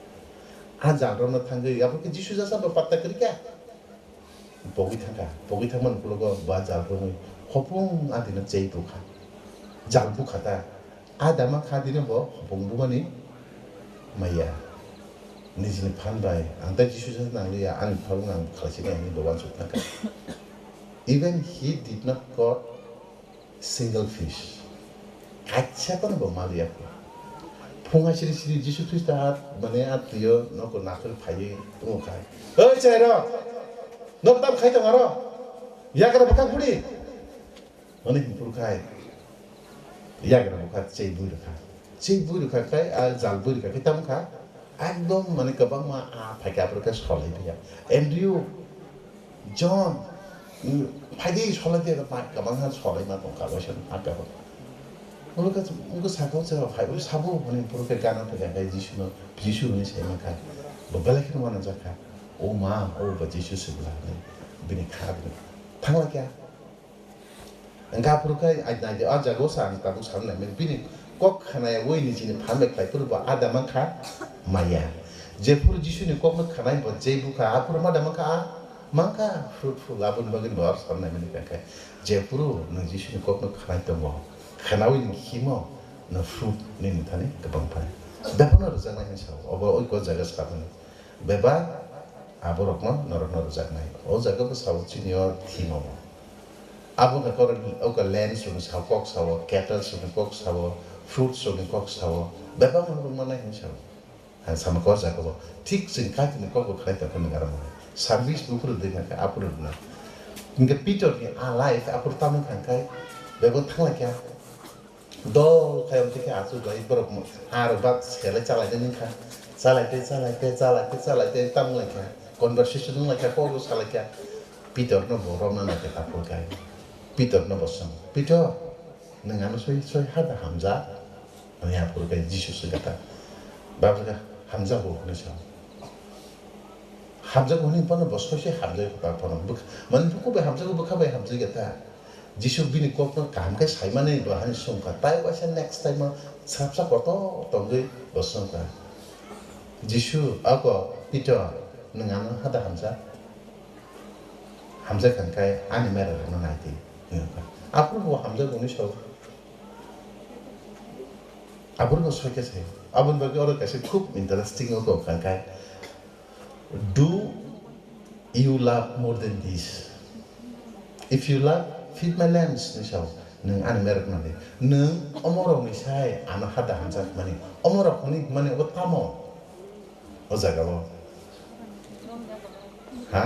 आ जाल न थांगै आपके जिसु जासा पत्ता करि क्या बगै थांमन कुलगो बा जाल न हपुं आदिन चै बुखा जाल बुखाता आदामा खादिनो ब हपुं बुमानि माया निजिनि फानबाय आं दा जिसु जासा नांलिया आं फालुं आं खालासिनाय नि दवान सुथनाका even he did not got single fish काच्छापन ब मालिया फुङा सिरि सिरि जिसु ख्रिस्ट माने आतियो नको नाखर फायै तुम खाय ओइ चाइरो नक्ताम खाइ तमारो यागरा बका बुडी माने हिपुर खाय यागरा बका चै बुरु खा खाय आ जाल बुरु खा तम खा एकदम माने गोबां मा आ फायकाफोरखौ सलाय बिया एन्ड्रिउ जन फायदि सलाय दे गोबां हा सलाय मा दं कालसन आगाबो उनको साखौ चाहिँ फाइबो साबो भने पुरुके गाना फैगा जिसु हुने छैन खा बबलाखिन माना जाखा ओ मा ओ ब जिसु सिबला ने बिनि खाबो थांला क्या अंगा पुरुके आइदाइ आ जागो सान ताबु सान नै बिनि कक खानाय वइ निजिनि फामे खाइपुर ब आदा माखा माया जेपुर जिसुनि कक न खानाय ब जेबुखा आपुर मा दामाखा माखा फ्रुटफुल आबुन बगिन बार सान नै बिनि खाय जेपुर न जिसुनि कक न खानाय दङ खानावि खिमो न फ्रुट नि नथाने गोबां फाय बेफोरनो रजानाय हिसाब अब ओइको जागा साबने बेबा आबरकनो नरक रजानाय ओ जागा साव चिनियर थिमो आबो नकर ओका लैंड सुन साव कक साव कैटल सुन कक साव फ्रूट सुन कक साव बेबा मन माने हिसाब हा सामको जागा ठीक सिन काटिन कक खाय त कन गरम सर्विस बुफुर देना आपुर ना इनके पीटर नि आ लाइफ आपुर तामन खाय बेबो थांला क्या dol kayak kita asu dari berapa arbat sekali calai nikah calai tamu lagi conversation lagi kau sekali kia Peter no borom na kita pulkai Peter no bosam Peter dengan soi ada Hamzah ya pulkai Yesus kata bapak Hamzah bu nisah Hamzah bu ni pun bos soi Hamzah kata pun mana tu kau Hamzah bu kau Hamzah kata जिसु बिनि कोकनो काम के साइमाने बहान सुंका ताइ वासे next time साबसा कतो तंगै बसंका जिसु आको पिटर नंगानो हादा हामजा खानखाय आनि मेरा न नायति आपुर वो हामजा गुनि सौ आपुर को सके छै आबुन बागे और कैसे खूब इंटरेस्टिंग को खानखाय do you love more than this if you love feed my lambs nisau nung an merak nani nung omorok ni sai ana hada hamzat mani omorok ni mani otamo o jaga bo ha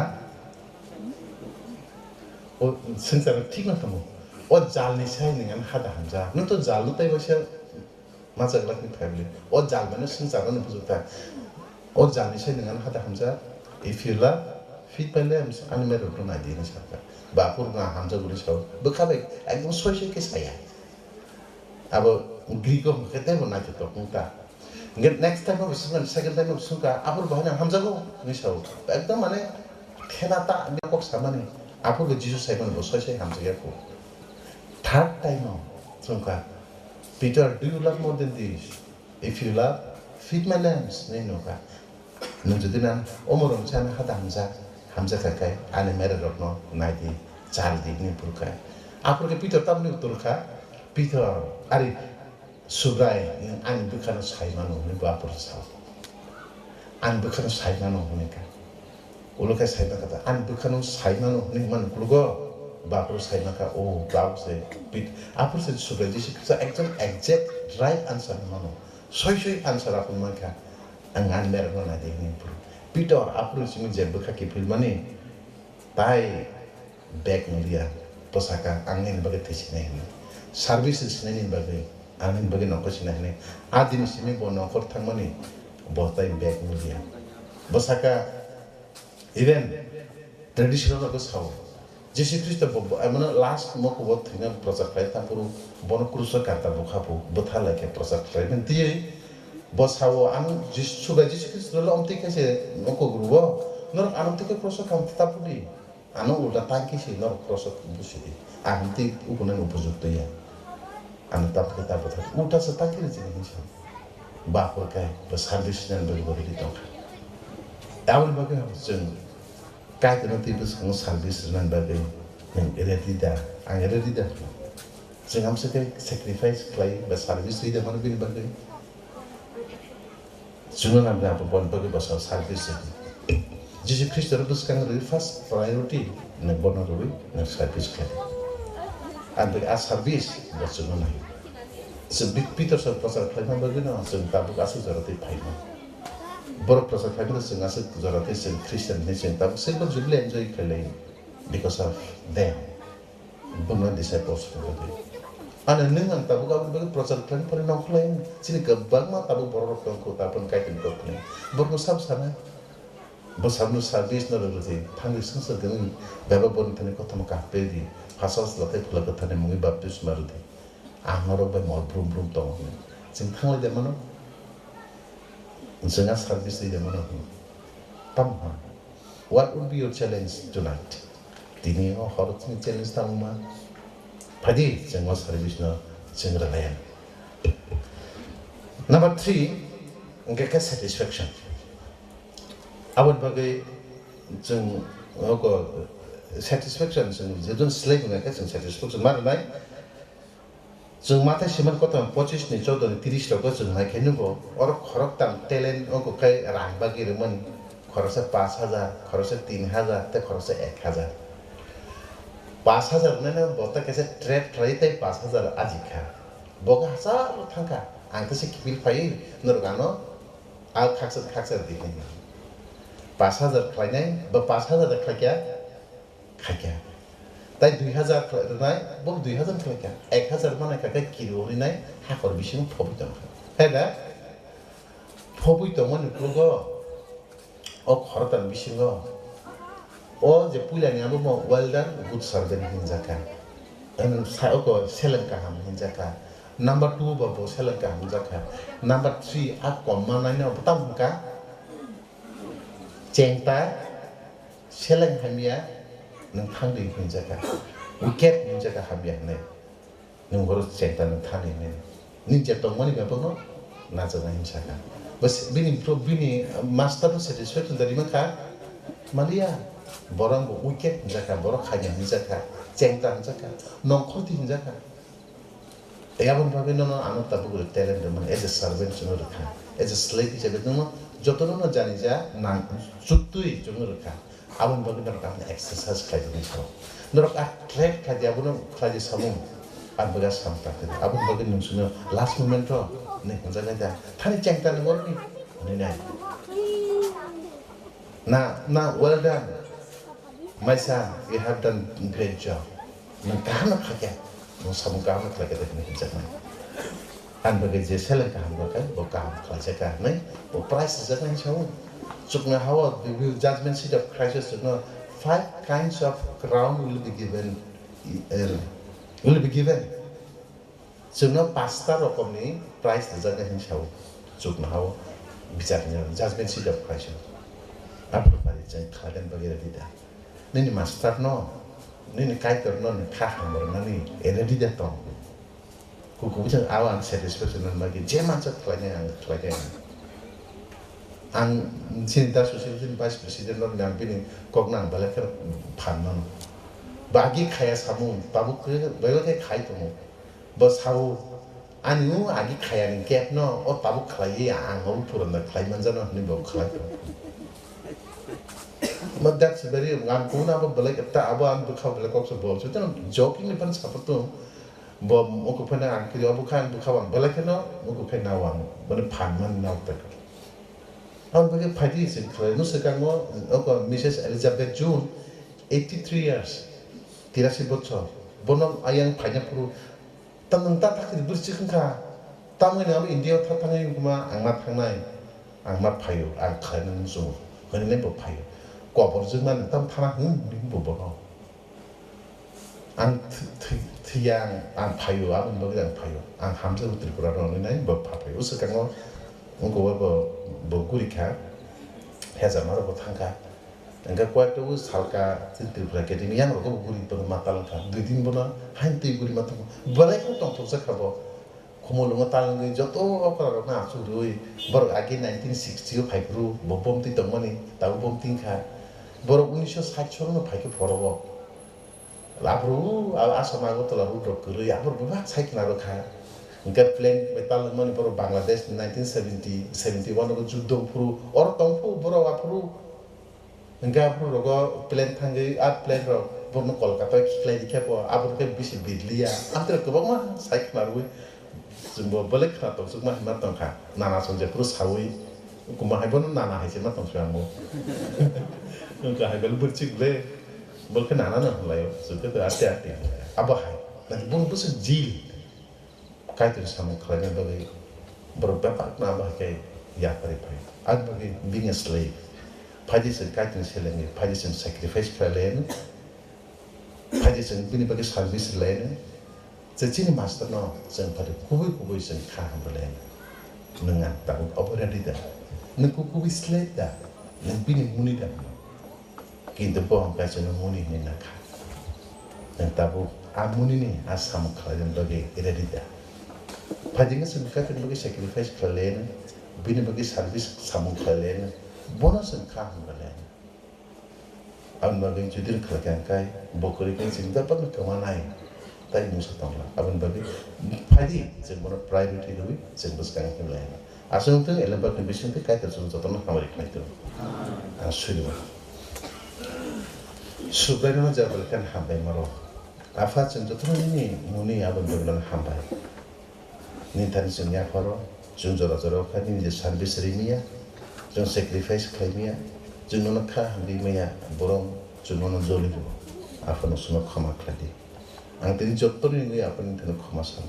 o sensar ঠিক না তমো ও জাল ni sai nung an hada hamza nung to jal lu tai basa majak lak ni family o jal mane sensar ni bujuta o jal ni sai nung an hada hamza if you love feed my lambs an merak na di ni sa बापुर ना हमजा गुरी सौ बखाबे एकदम सोशल के साया अब ग्रीको कहते हैं वो ना तो मुंता नेक्स्ट टाइम अब सेकंड टाइम अब सुनका आपुर बहना हमजा को नहीं सौ एकदम माने खेनाता ने को सामाने आपुर को जीसस साइमन वो सोशल हमजा या को थर्ड टाइम सुनका Peter do you love more than this if you love feed my lambs नहीं नोका नजदिना ओमरम चाना हादा Hamza kakai ane mere rokno naidi chardi ni purkai apur ke Peter tam ni turka Peter ari subrai an bukan saimano ni apur sa an bukan saimano ni ka ulo ka saimana kata an bukan saimano ni man kulgo bapur saimana ka oh bap se Peter apur se subrai ji se exact right answer mano soi answer apun man ka an mere no naidi ni pur Peter apur simi jebbe ka kipil mani tai back media posaka angin bagai tisine ni services ni bagai angin bagai nokko sine ni adin simi bo nokor thangmani bo tai back media posaka even traditional aku sawo. Jisi Krista bobo, emang last mau kuat dengan proses kaya tapuru bono krusa kata bukapu, bethala ke proses kaya. Nanti bos sawo anu sudah Jisi Krista lo omti kasih mau grubo, nor anu tiga proses kamu tapuri, anu udah tangki sih nor proses busi, anti ukuran ubusuk tu ya, anu tap kita betul, udah setangki di sini misal, bakul kaya besar di sini beri di tongkat. Awal bagaimana jeng kaya nanti bus kamu salbis dengan bagai yang eredida, ang eredida. Jeng am sekai sacrifice klay bas salbis tidak mana bin bagai. Jungan am apa pun bagai bas salbis ini. Jisi Kristus bus kang first priority na bono rui na salbis klay. Ambil as salbis bas jungan ay. Sebik Peter sa pasal klay na bagai na jeng tabuk asu zarati paima. Borok proses kami itu sengaja jarate sen Christian ni sen tapi sen berjumlah enjoy kalian because of them, bukan disciples begitu. Anda nengang tabu kau bagi proses kalian pernah nak kalian sini kebang mah tabu borok kau tapan kaitin kau kalian borok sab sana, bersab nu sabis nol berarti panggil sengse dengan bapa bon tani kau tamu kafe di pasal selesai pulang ke tani mungi baptis maruti, angaro bay mal brum tong, sing tanggal di mana? Sengaja service di mana? Tamha. What would be your challenge tonight? Tini oh harus ni challenge tamu mah. Padi sengaja service na sengaja layan. Number 3, engkau satisfaction. Awak bagai jeng aku satisfaction jeng slave engkau jeng satisfaction mana naik? Jeng mata siman kota 25 ni 14 ni 30 lagu jeng naik ni bo orang korok tam talent aku kayak rang bagi remen korosnya 5,000 korosnya 3,000 te korosnya 1,000 5,000 ni na bota kayak trade try 5,000 ajika boga hasar thangka angka si kipil pai nurgano al khaksa di ni 5,000 klaynya ba 5,000 kaya তাই 2,000 নাই বল 2,000 টাকা 1,000 মানে কাকে কিরোরি নাই হাকর বিশিং ফবিত হ্যাঁ না ফবিত মানে পুরো ও খরতান বিশিং ও যে পুইলানি আবো মো ওয়েলডান গুড সার্ভেন্ট হিনজাকা এন সাইকো সেলেনকা হাম হিনজাকা নাম্বার 2 বাবো সেলেনকা হিনজাকা নাম্বার 3 আ কম্মা নাইনা বতামকা চেংতা সেলেন হামিয়া nang thang di hinjaka wicket hinjaka habia ne nang harus centa nang thang ne ninja tong mani ba no na jana hinjaka bas bini pro bini master satisfaction dari maka malia borang bo wicket hinjaka borang khanya hinjaka centa hinjaka nong khoti hinjaka এমন ভাবে না আমার তাবু ট্যালেন্ট মানে as a servant জন্য রাখা as a slave হিসেবে যত না জানি যা না যুক্তই জন্য রাখা abang bagi nak kami exercise kaji ni so, nak attract kaji abang kaji samung, abang bagas sampai tu, abang bagi nungsunya last moment tu, ni macam ni dah, thani cengtan ni orang ni, ni. Na well done, my son, you have done great job. Nak kahana kaji, nak samung kahana kaji tu ni macam ni. An bagi je selen kahana kan, bokam kaji kan, ni, bok price saja ni so. Sukna hawa the judgment seat of Christ no 5 kinds of crown will be given sukna pasta rokom ni price jaga hin shaw sukna hawa bicaranya judgment seat of Christ apa pari jai khadan bagera dida ni master no ni kaitor no ni kha hamor ni ene dida to ku bisa awan satisfaction bagi jema chat klanya ang cinta sosial vice president lor yang pini kok nang balik ke panon bagi kaya samu babu ke balik ke kaya tu bos hau anu agi kaya ni gap no o babu kaya ang hau turun na kaya manja no ni babu kaya but that's very ngam kuna ba balik ta abo am bu kau balik kok so bo so joking ni pan sapot tu bo mo ko pena ang kiri abu kan bu kawang balik no mo ko pena wang ban pan man na ta Ang bagi party sin kaya no sekarang ako Mrs. Elizabeth June 83 years 83 bocor bonong ayang banyak puru tanang tatak di bersihkan ka tamu ni kami India tatangnya kuma angmat hangnai angmat payu ang kaya nang zoom kaya ni bo payu Koborjung mana tam tanah ini boboro. Ang tiang ang payu abang bagi ang payu. Ang hamzah Tripura orang ini berpapayu. Sekarang ngko bergurika. Heza mara bertangka. Engkau kuat tu salka Tripura kedini yang orang berguri bermatal kan. 2 दिन bona hantu guri matal. Balai kau Tongthok sekabo. Kumul matal ni joto apa na sudui. Baru lagi 1960 paipru bom ti tongmani tahu bom tingkat. Baru 1960 no paike porobo. Labru asam aku telah rudok kuru ya baru bebas saya kena rokha. Engkau plan metal mani baru Bangladesh 1971 aku judong puru orang tongpu baru apuru. Engkau puru rogo plan tanggai plan rogo baru Kolkata kiklai dikepo apuru ke bisi bidlia. Antara kebang mah saya kena rui. Jumbo balik kena tongsuk mah matang kah. Nana sonja terus hawi. Kumah hebon nana hece matang suamu. Engkau hebel bercik le. Boleh nana nah layo. Suka tu hati-hati. Abah hai. Nanti bung besar jil. Kaitu sama kerana bagi berbapak nama kayak ya pari-pari. Ad bagi being a slave. Pagi sen kaitu selengi. Pagi sen sacrifice kerana. Pagi sen bini bagi service lain. Jadi master no, sen pada kubu sen kaham belen, nengan tahu apa yang dia, nengku kubu slate dah, neng bini muni dah, kita bohong kacau muni ni nak, neng tahu amuni ni asam kalian bagi dia. Pajingnya sen kata bagi sacrifice kalian, bini bagi service samu kalian, bonus sen kaham belen. Am bagi judir kalian kai, bokori kan sen dapat kemana? Tadi musuh tanglah, abang bagi padi, semua priority dulu, semua sekarang kita lain. Asal itu elembat kebising itu kait terus contohnya kamar ikhlas itu. Sudah. Sebenarnya jabalkan hambai maro. Apa contohnya ini muni abang bagi hambai. Ini tadi senyap maro, junjur kan ini jadi service rimia, jun sacrifice klaimia, junjur kah hambai mia borong junjur joli tu. Apa nusunok kamar kladi. Ang tadi joktor ini apa ni tadi kemasan,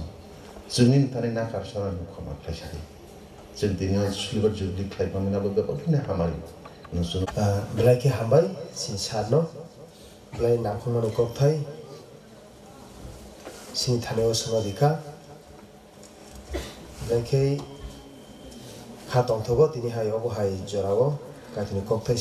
jungin tadi nak karsaran kemar kelihari, jentinya selibat judi kelihar kami nak berapa ni hamari, nusun. Belai ke hambai sin sarno, belai nak kau mana Rukphai, sin thane osma dika, belai ke Tongthok ini hai obo hai jorago, kait ni Rukphai